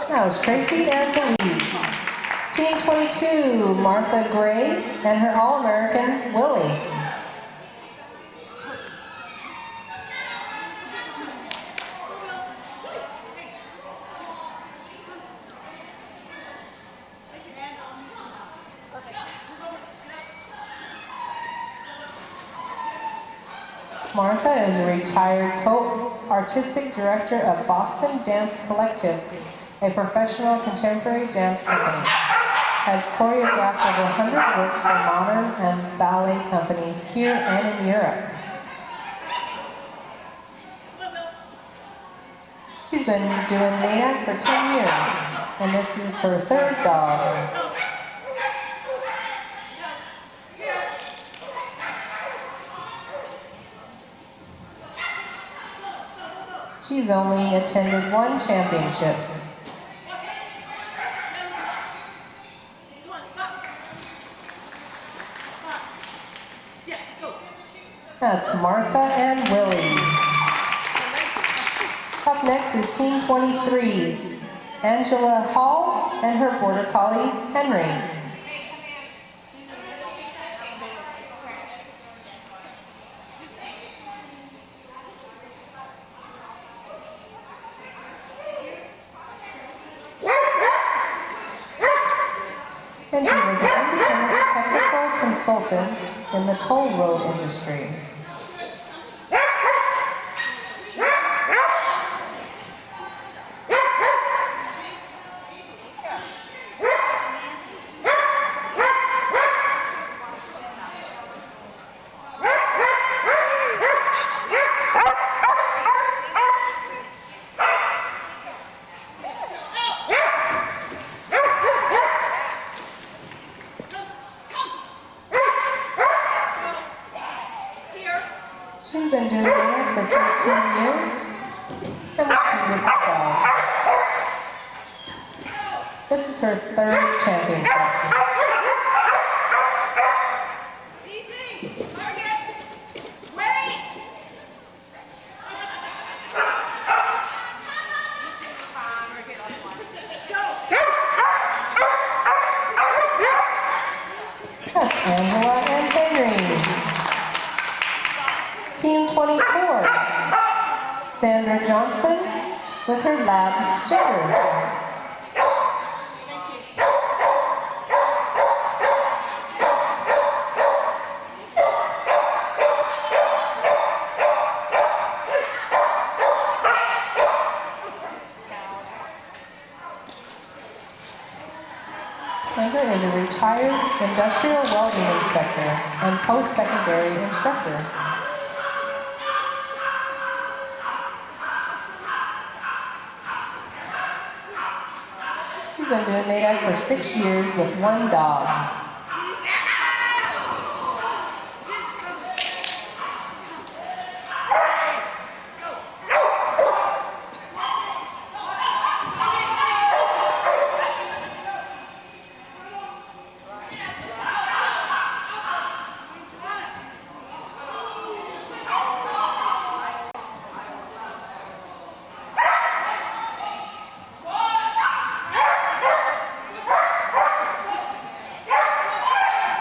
That was Tracy and Believe. Team 22, Martha Gray and her All-American, Willie. Martha is a retired co-artistic director of Boston Dance Collective, a professional contemporary dance company. Has choreographed over 100 works for modern and ballet companies here and in Europe. She's been doing NADAC for 10 years, and this is her 3rd dog. She's only attended 1 championships. That's Martha and Willie. Up next is Team 23, Angela Hall and her Border Collie, Henry. And he was an independent technical consultant in the toll road industry. She's been doing it for 13 years, and we'll this is her 3rd championship. Easy! Target! Wait! Go! That's Angela and Henry. Team 24, Sandra Johnston with her lab gender. Sandra is a retired industrial welding inspector and post-secondary instructor. She's been doing NADAC for 6 years with 1 dog.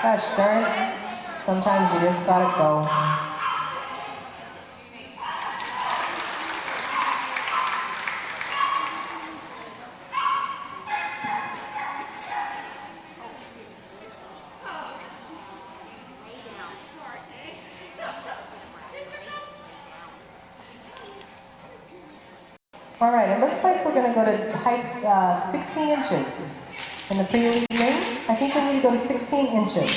Gosh darn it, sometimes you just gotta go. All right, it looks like we're gonna go to heights 16 inches. In the pre-lead ring, I think we need to go to 16 inches.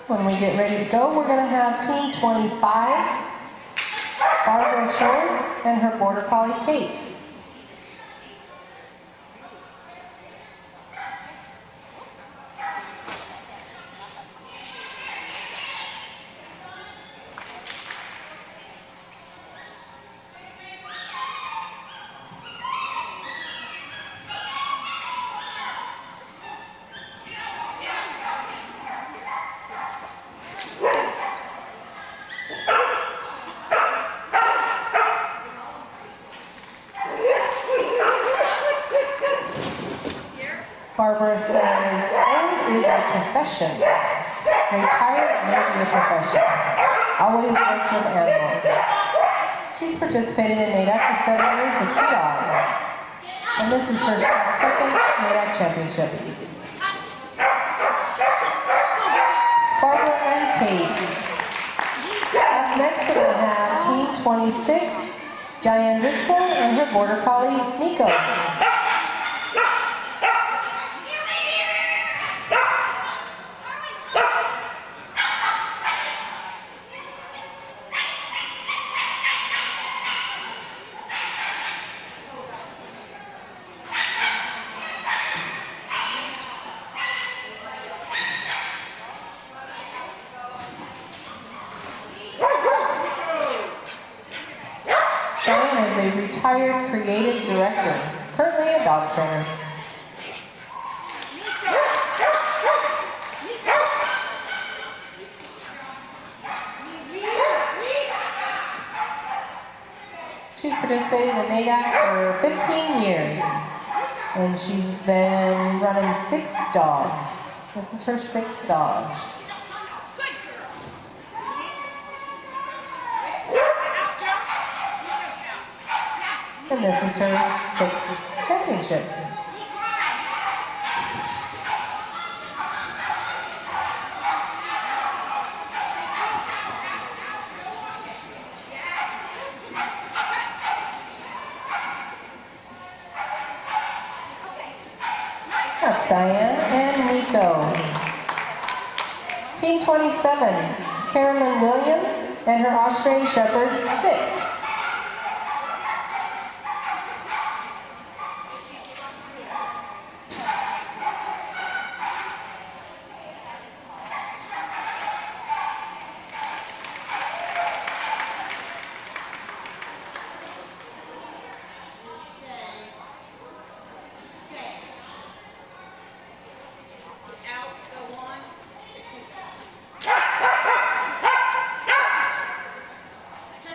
When we get ready to go, we're going to have Team 25, Barbara Shores and her Border Collie, Kate. Barbara says, old is a profession. Retired may be a profession. Always worked with animals. She's participated in NADAC for 7 years with 2 dogs. And this is her second NADAC championships. Barbara and Kate. Up next we're going to have Team 26, Diane Driscoll and her Border Collie, Nico. Diane is a retired creative director, currently a dog trainer. She's participated in NADAC for 15 years, and she's been running 6 dogs. This is her 6th dog. And this is her 6th championships. That's Diane and Nico. Team 27, Carolyn Williams and her Australian Shepherd, 6.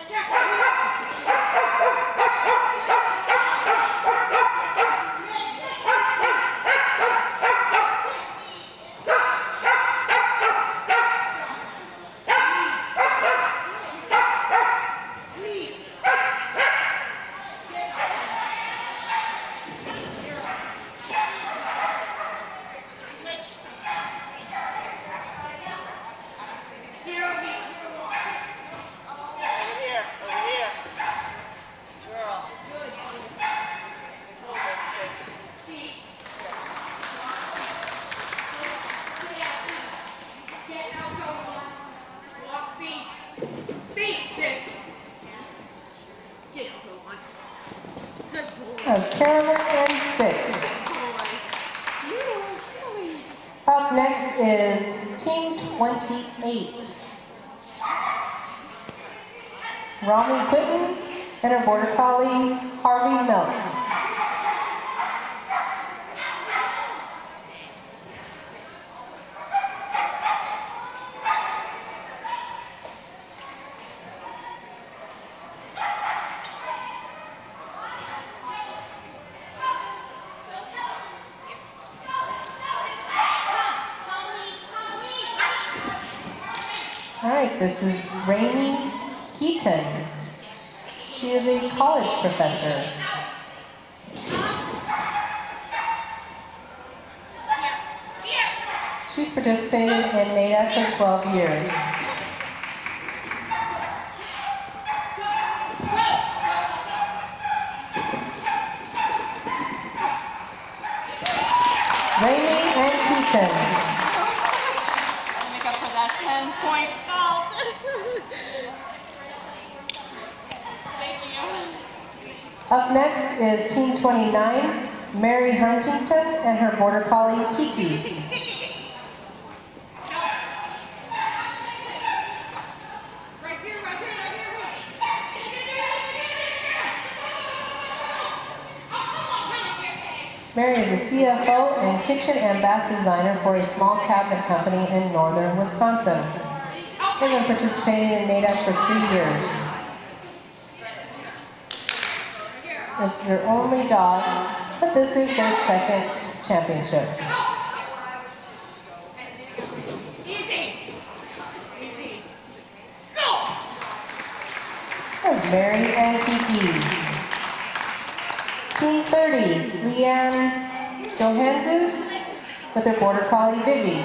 Check. 28. Romy Quinton and her Border Collie, Harvey Milk. All right, this is Rainey Keaton. She is a college professor. She's participated in NADAC for 12 years. Rainey and Keaton. Make up for that 10-point fault. Thank you. Up next is Team 29, Mary Huntington and her Border Collie, Kiki. Mary is a CFO and kitchen and bath designer for a small cabinet company in northern Wisconsin. They've been participating in NADAC for 3 years. This is their only dog, but this is their second championships. That's Mary and Kiki. Team 30, Leanne Johanses with their Border Collie, Vivi.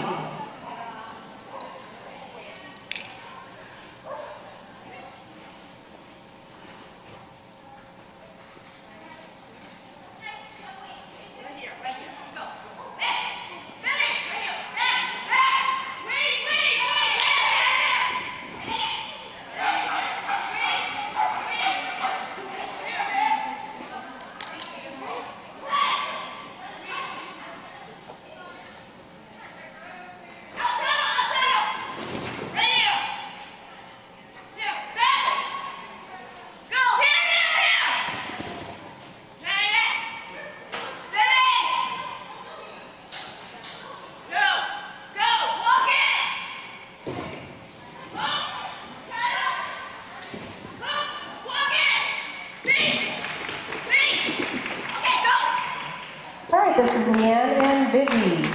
This is Leanne and Vivi.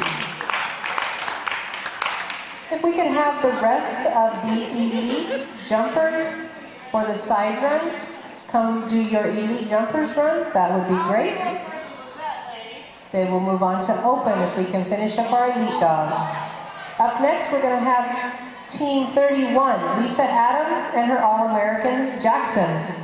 If we can have the rest of the elite jumpers for the side runs, come do your elite jumpers runs, that would be great. They will move on to open if we can finish up our elite dogs. Up next, we're going to have Team 31, Lisa Adams and her All-American Jackson.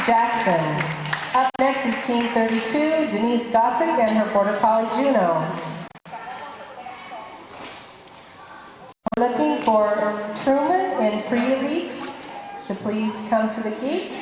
Jackson. Up next is Team 32, Denise Gossick and her Border Collie, Juno. Looking for Truman in pre-elite to please come to the gate.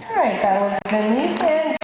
All right, that was Denise and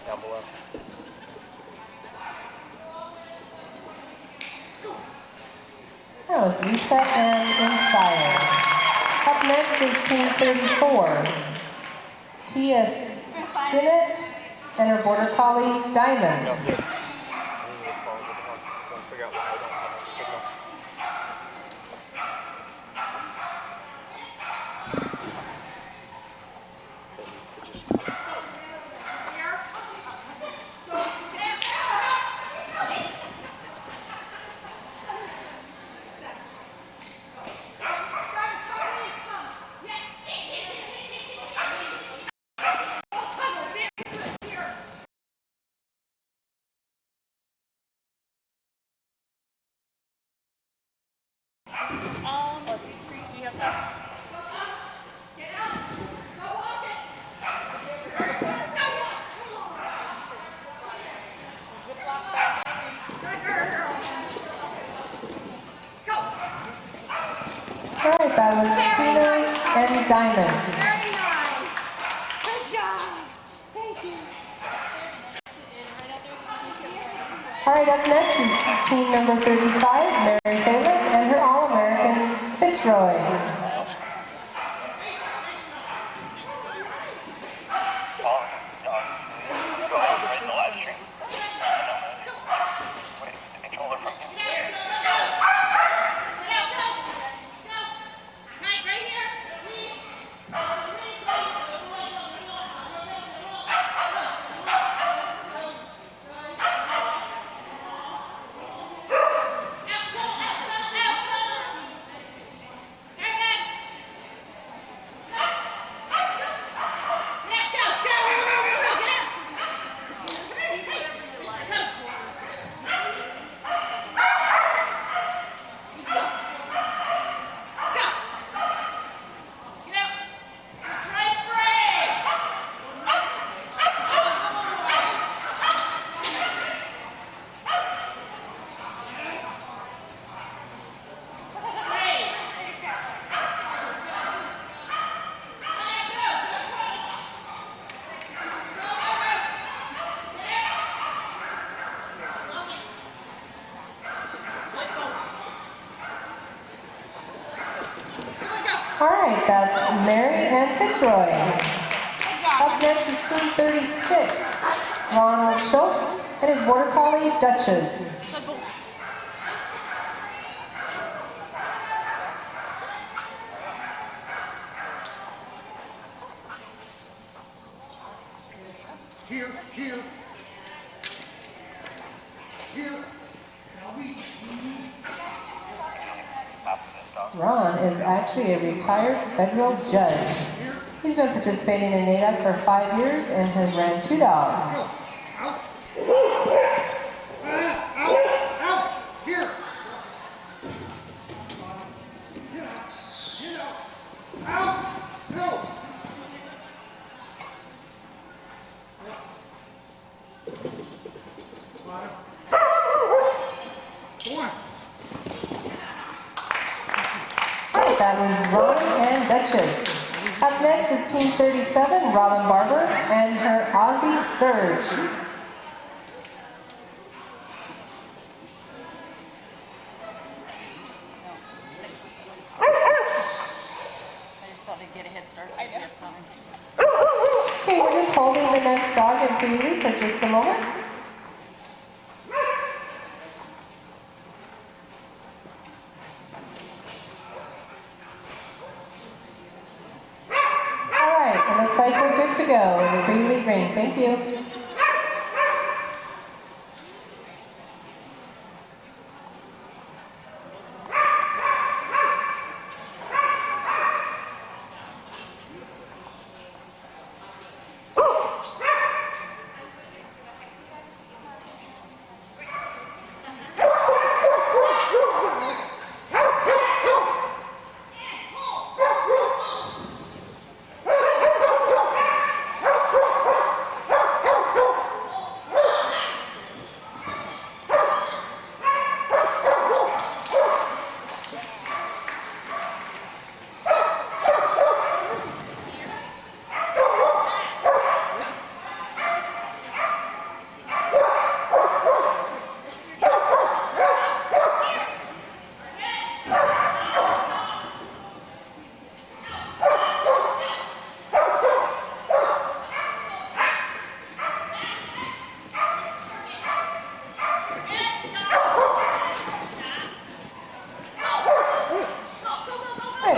Down below. that was Lisa and Inspire. Up next is Team 34. T.S. Stinnett and her Border Collie, Diamond. No, here. I need to follow the one. Trying to figure out why I don't have a signal. Do you have stuff? All right, that was Tina and Diamond. Very nice. Good job. Thank you. All right, up next is team number 35, Mary Phelan and her All-American Fitzroy. All right, that's Mary and Fitzroy. Up next is team 36, Ronald Schultz and his Border Collie, Duchess. Here, here. Here. Now we. Ron is actually a retired federal judge. Here. He's been participating in NADAC for 5 years and has ran 2 dogs. Out. Out. Here. Get out. Out. Phil. Bottom. One. That was Ron and Duchess. Up next is Team 37, Robin Barber, and her Aussie Surge. I just thought they'd get a head start since we have time. Okay, we're just holding the next dog in pre-lead for just a moment. Looks like we're good to go in the pre-lead ring. Thank you.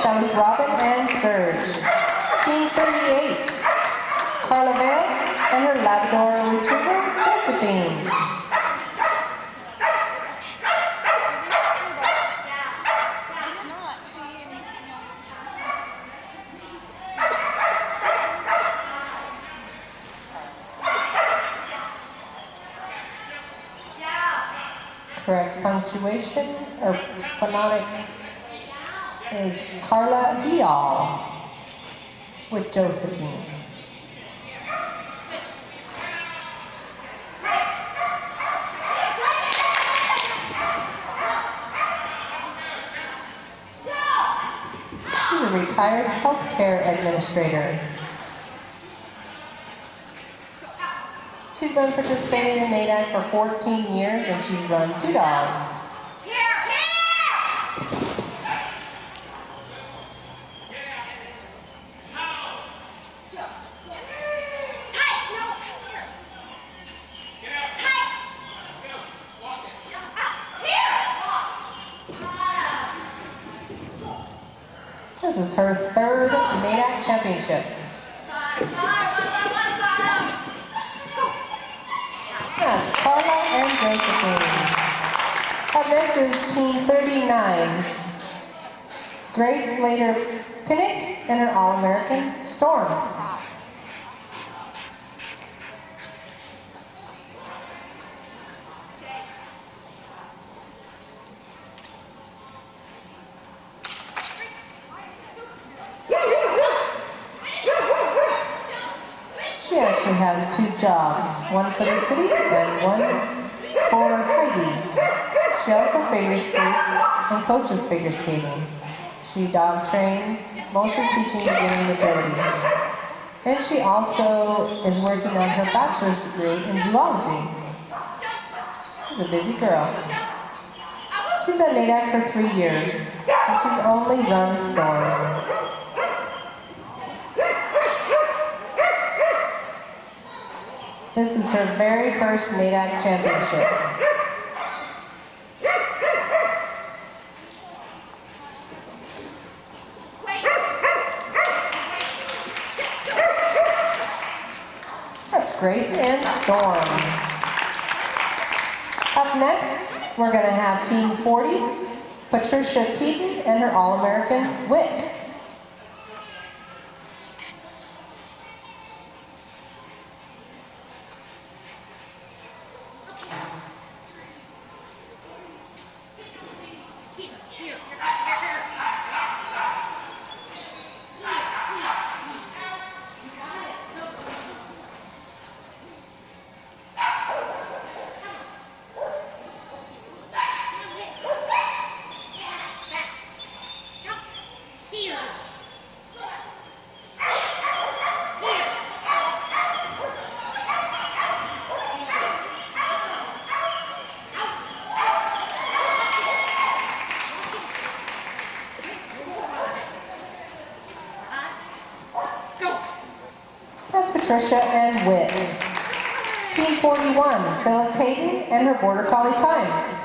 That was Robin and Serge. Team 38, Carla Vale and her Labrador Retriever, Josephine. Correct punctuation or phonetic is Carla Vial with Josephine. She's a retired healthcare administrator. She's been participating in NADAC for 14 years and she's run 2 dogs. This is her 3rd NADAC Championships. That's Carla and Josephine. Up next is Team 39, Grace Slater-Pinnick and her All-American Storm. She actually has 2 jobs, one for the city and one for Heidi. She also figure skates and coaches figure skating. She dog trains, mostly teaching beginning ability. And she also is working on her bachelor's degree in zoology. She's a busy girl. She's at NADAC for 3 years, and she's only run Storm. This is her very first NADAC Championships. That's Grace and Storm. Up next, we're going to have Team 40, Patricia Teaton and her All-American Wit. Patricia and Witt. Team 41, Phyllis Hayden and her Border Collie time.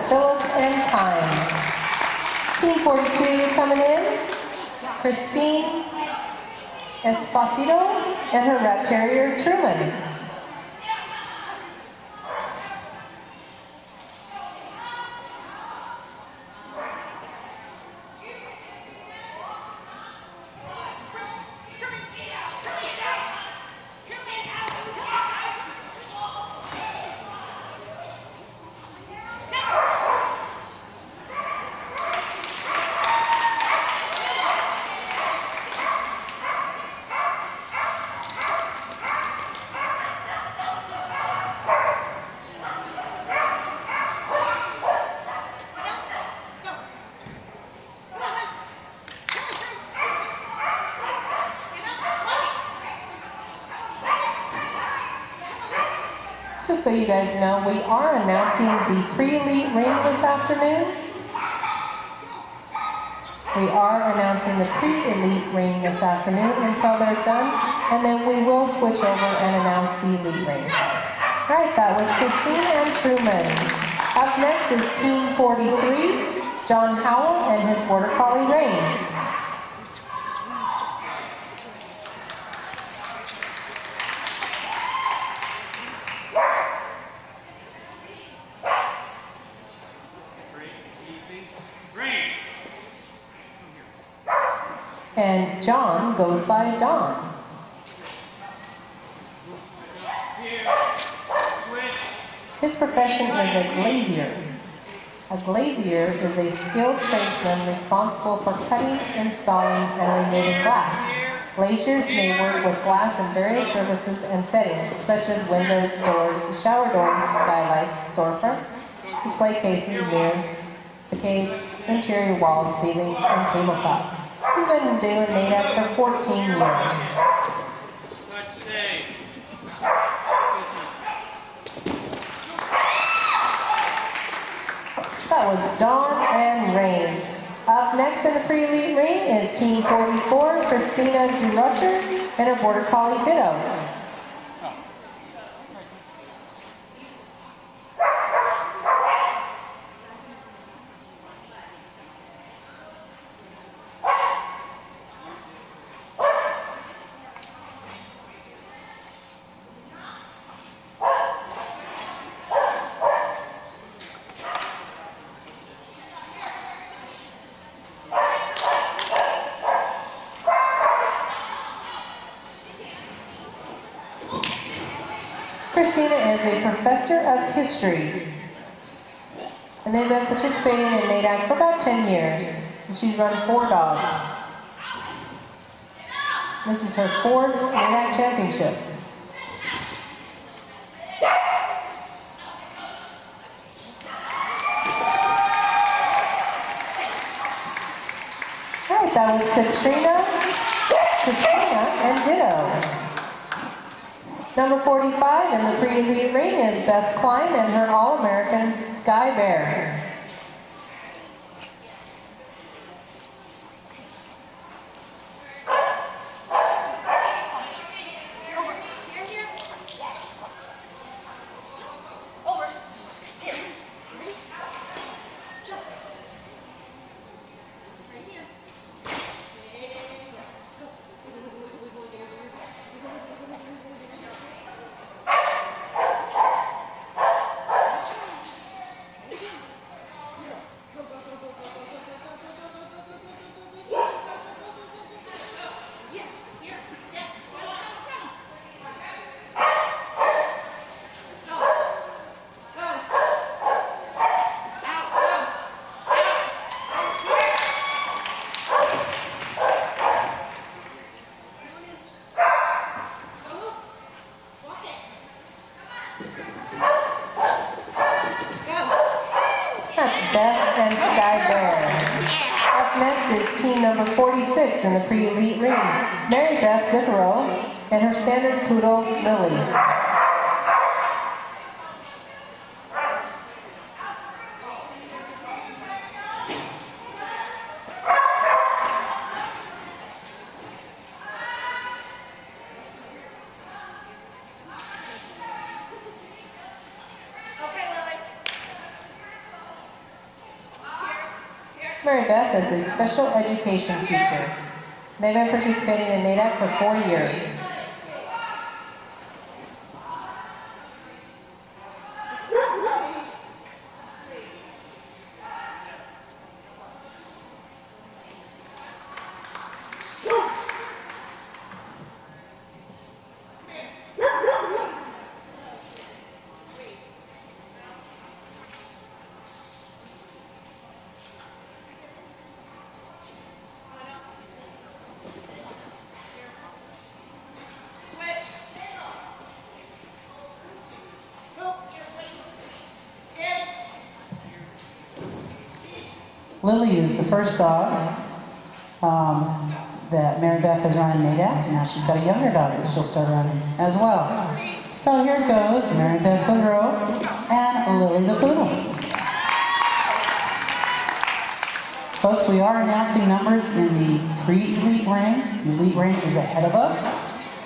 Phyllis and time. Team 42 coming in, Christine Esposito and her Rat Terrier Truman. Just so you guys know, we are announcing the pre-elite ring this afternoon. We are announcing the pre-elite ring this afternoon until they're done, and then we will switch over and announce the elite ring. All right, that was Christine and Truman. Up next is Team 43, John Howell and his Border Collie Rain. And John goes by Don. His profession is a glazier. A glazier is a skilled tradesman responsible for cutting, installing, and removing glass. Glaziers may work with glass in various surfaces and settings, such as windows, doors, shower doors, skylights, storefronts, display cases, mirrors, facades, interior walls, ceilings, and tabletops. He's been doing NADAC for 14 years. That was Dawn and Rain. Up next in the pre-elite ring is Team 44, Christina DeRocher and her Border Collie Ditto. Christina is a professor of history, and they've been participating in NADAC for about 10 years, and she's run 4 dogs. This is her 4th NADAC championships. All right, that was Katrina, Christina, and Ditto. Number 45 in the pre-elite ring is Beth Klein and her All-American Sky Bear. That's Beth and Sky Bear. Up next is team number 46 in the pre-elite ring, Mary Beth Bigelow and her standard poodle, Lily. Mary Beth is a special education teacher. They've been participating in NADAC for 4 years. Lily is the first dog that Mary Beth has run in NADAC, and now she's got a younger dog that she'll start running as well. So here goes Mary Beth Bigelow and Lily the Poodle. Folks, we are announcing numbers in the pre-elite ring. The elite ring is ahead of us.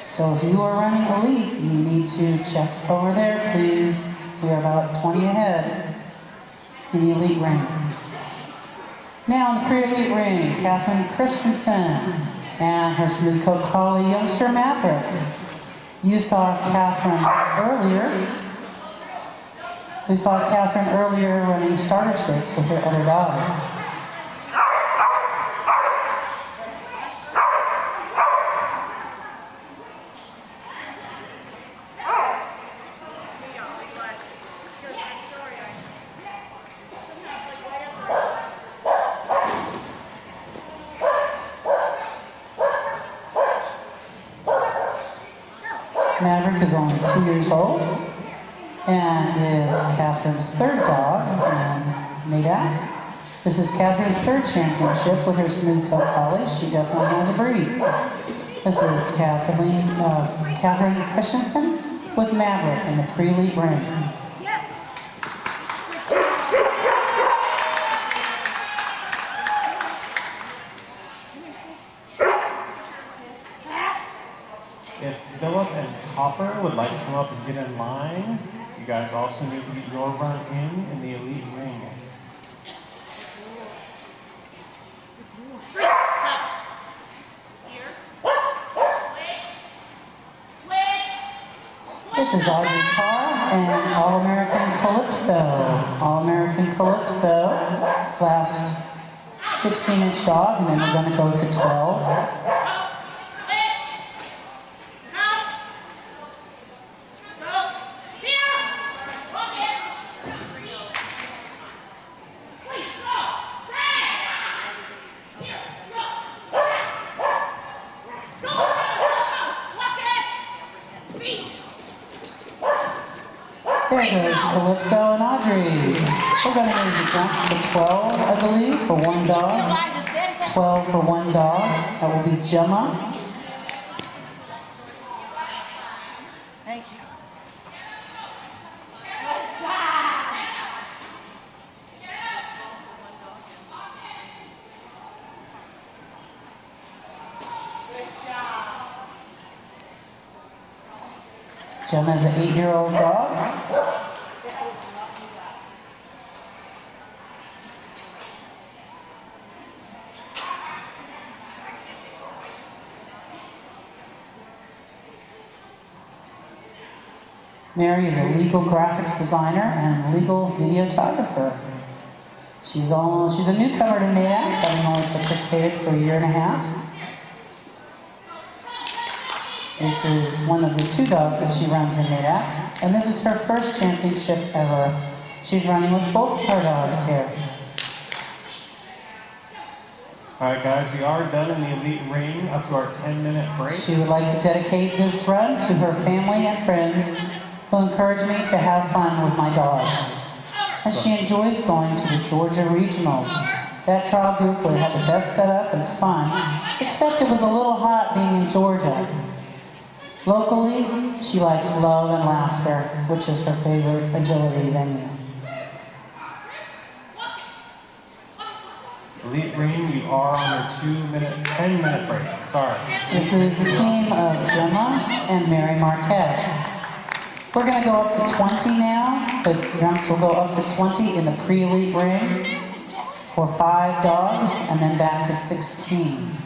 So if you are running elite, you need to check over there, please. We are about 20 ahead in the elite ring. Now in the pre-elite ring, Catherine Christensen and her smooth coat collie youngster Maverick. You saw Catherine earlier. We saw Catherine earlier running starter stakes with her other dog. Maverick is only 2 years old and is Catherine's third dog in NADAC. This is Catherine's third championship with her smooth coat collie. She definitely has a breed. This is Catherine Christensen with Maverick in the pre-elite ring. If Philip and Copper would like to come up and get in line, you guys also need to get your run in the elite ring. This is Audrey Carr and All-American Calypso. All-American Calypso, last 16-inch dog, and then we're going to go to 12. There goes Calypso and Audrey. We're going to move the jumps to 12, I believe, for one dog. 12 for one dog. That will be Gemma. Thank you. Gemma is an 8-year-old dog. Mary is a legal graphics designer and legal videographer. She's a newcomer to NADAC, having only participated for a year and a half. This is one of the 2 dogs that she runs in NADAC, and this is her first championship ever. She's running with both her dogs here. All right, guys, we are done in the elite ring up to our 10-minute break. She would like to dedicate this run to her family and friends who encourage me to have fun with my dogs. and she enjoys going to the Georgia Regionals. That trial group would have the best setup and fun, except it was a little hot being in Georgia. Locally, she likes love and laughter, which is her favorite agility venue. Elite Green, you are on your 10-minute break. Sorry. This is the team of Gemma and Mary Marquette. We're going to go up to 20 now. The jumps will go up to 20 in the pre-elite ring for 5 dogs, and then back to 16.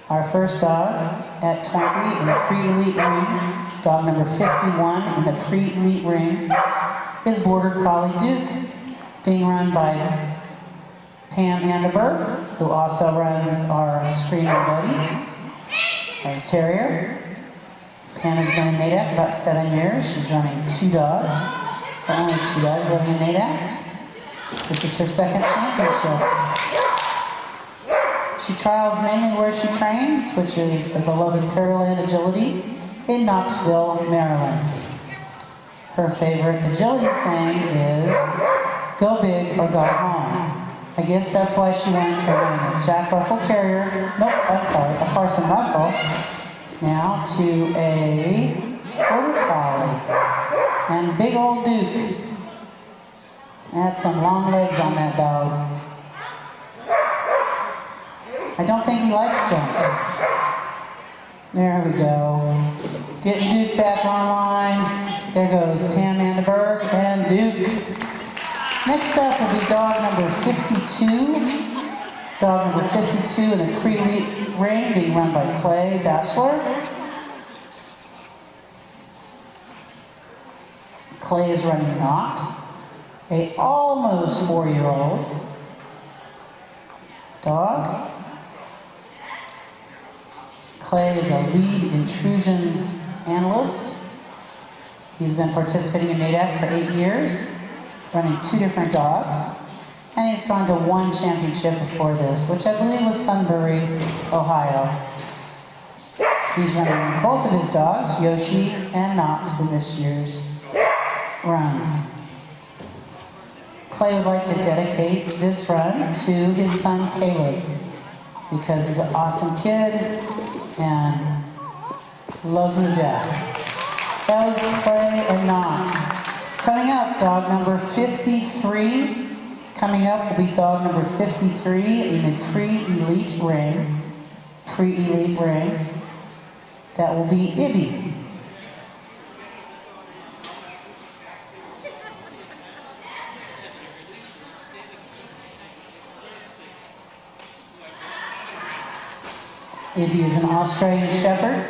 Our first dog at 20 in the pre-elite ring, dog number 51 in the pre-elite ring, is Border Collie Duke, being run by Pam Anderberg, who also runs our Screaming Buddy, our terrier. Pam has been in NADAC about 7 years. She's running 2 dogs, or only 2 dogs running in NADAC. This is her second championship. She trials mainly where she trains, which is the beloved Pearland Agility in Knoxville, Maryland. Her favorite agility saying is, "Go big or go home." I guess that's why she went from running a Jack Russell Terrier, a Carson Russell, now to a Border Collie. And big old Duke. That's some long legs on that dog. I don't think he likes jumps. There we go. Getting Duke back online. There goes Pam Anderberg and Duke. Next up will be dog number 52. Dog number 52 in the pre-elite ring, being run by Clay Batchelor. Clay is running Knox, a almost 4-year-old dog. Clay is a lead intrusion analyst. He's been participating in NADAC for 8 years, running 2 different dogs, and he's gone to 1 championship before this, which I believe was Sunbury, Ohio. He's running both of his dogs, Yoshi and Knox, in this year's runs. Clay would like to dedicate this run to his son Caleb, because he's an awesome kid and loves him to death. That was Clay and Knox. Coming up, dog number 53. Coming up will be dog number 53 in the pre-elite ring. Pre-elite ring. That will be Ibby. Ibby is an Australian Shepherd,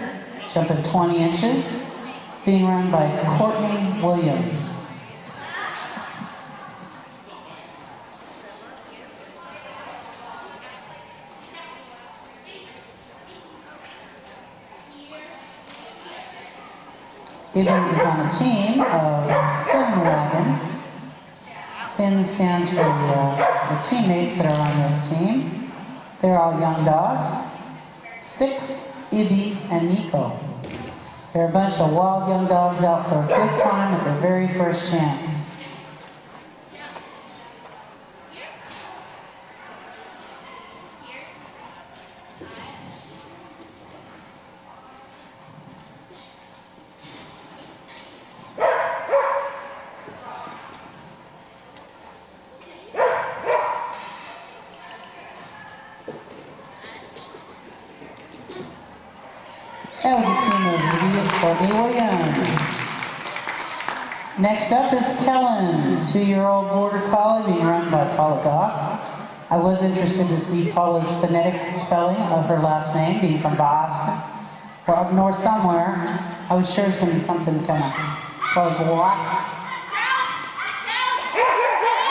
jumping 20 inches, being run by Courtney Williams. Ibby is on a team of Sin Wagon. Sin stands for the teammates that are on this team. They're all young dogs. Six, Ibby, and Nico. They're a bunch of wild young dogs out for a good time at their very first chance. That was a team of Libby and Courtney Williams. Next up is Kellen, 2-year-old Border Collie being run by Paula Goss. I was interested to see Paula's phonetic spelling of her last name, being from Boston, or up north somewhere. I was sure it's going to be something kind of like Goss.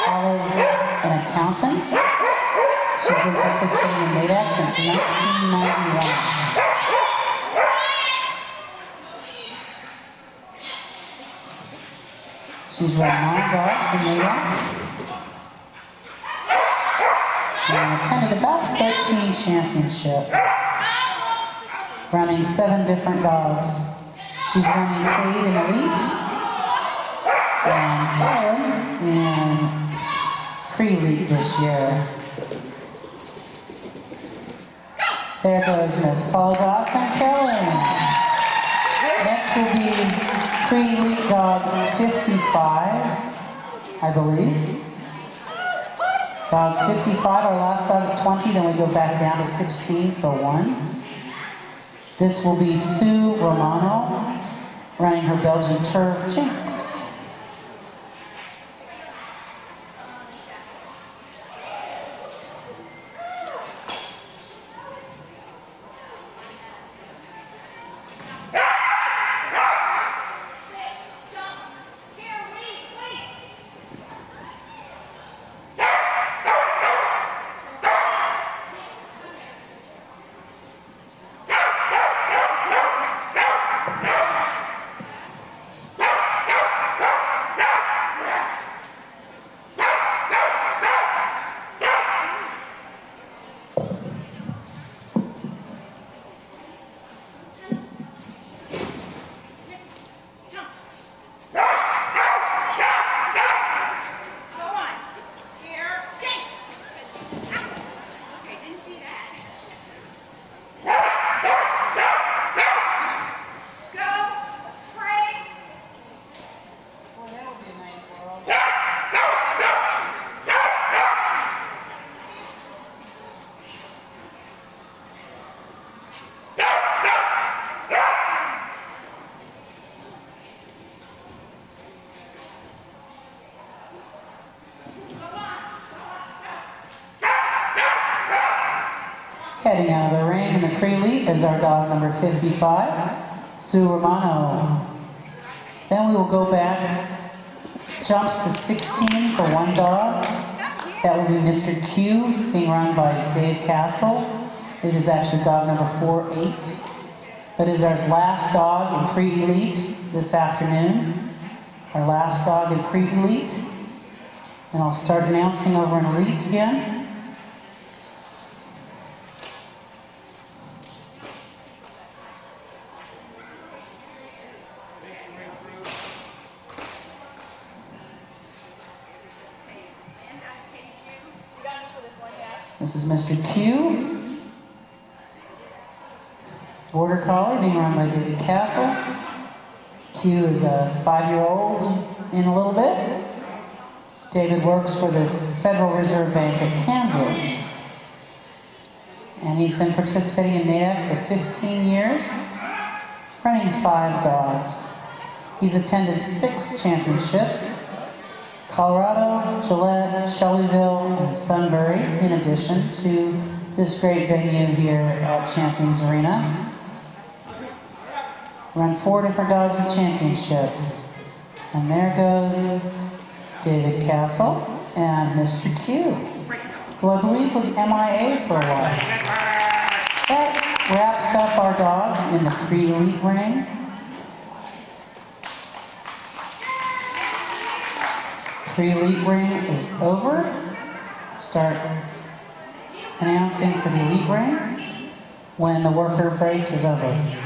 Paula's an accountant. She's been participating in NADAC since 1991. She's run 9 dogs in NADAC. And attended about 13 championships. Running 7 different dogs. She's running Cade in Elite. And Helen in Pre-Elite this year. There goes Miss Paula Goss and Kelly. Next will be Pre-Elite dog 55, I believe. Dog 55, our last dog at 20, then we go back down to 16 for 1. This will be Sue Romano, running her Belgian Turf Jinx. Heading out of the ring in the pre-elite is our dog number 55, Sue Romano. Then we will go back, jumps to 16 for 1 dog. That will be Mr. Q, being run by Dave Castle. It is actually dog number 48. But it is our last dog in pre-elite this afternoon. Our last dog in pre-elite. And I'll start announcing over in elite again. This is Mr. Q, Border Collie, being run by David Castle. Q is a 5-year-old in a little bit. David works for the Federal Reserve Bank of Kansas. And he's been participating in NADAC for 15 years, running 5 dogs. He's attended 6 championships. Colorado, Gillette, Shelbyville, and Sunbury, in addition to this great venue here at Champions Arena. Run 4 different dogs at championships. And there goes David Castle and Mr. Q, who I believe was MIA for a while. That wraps up our dogs in the pre-elite ring. Pre-elite ring is over. Start announcing for the elite ring when the worker break is over.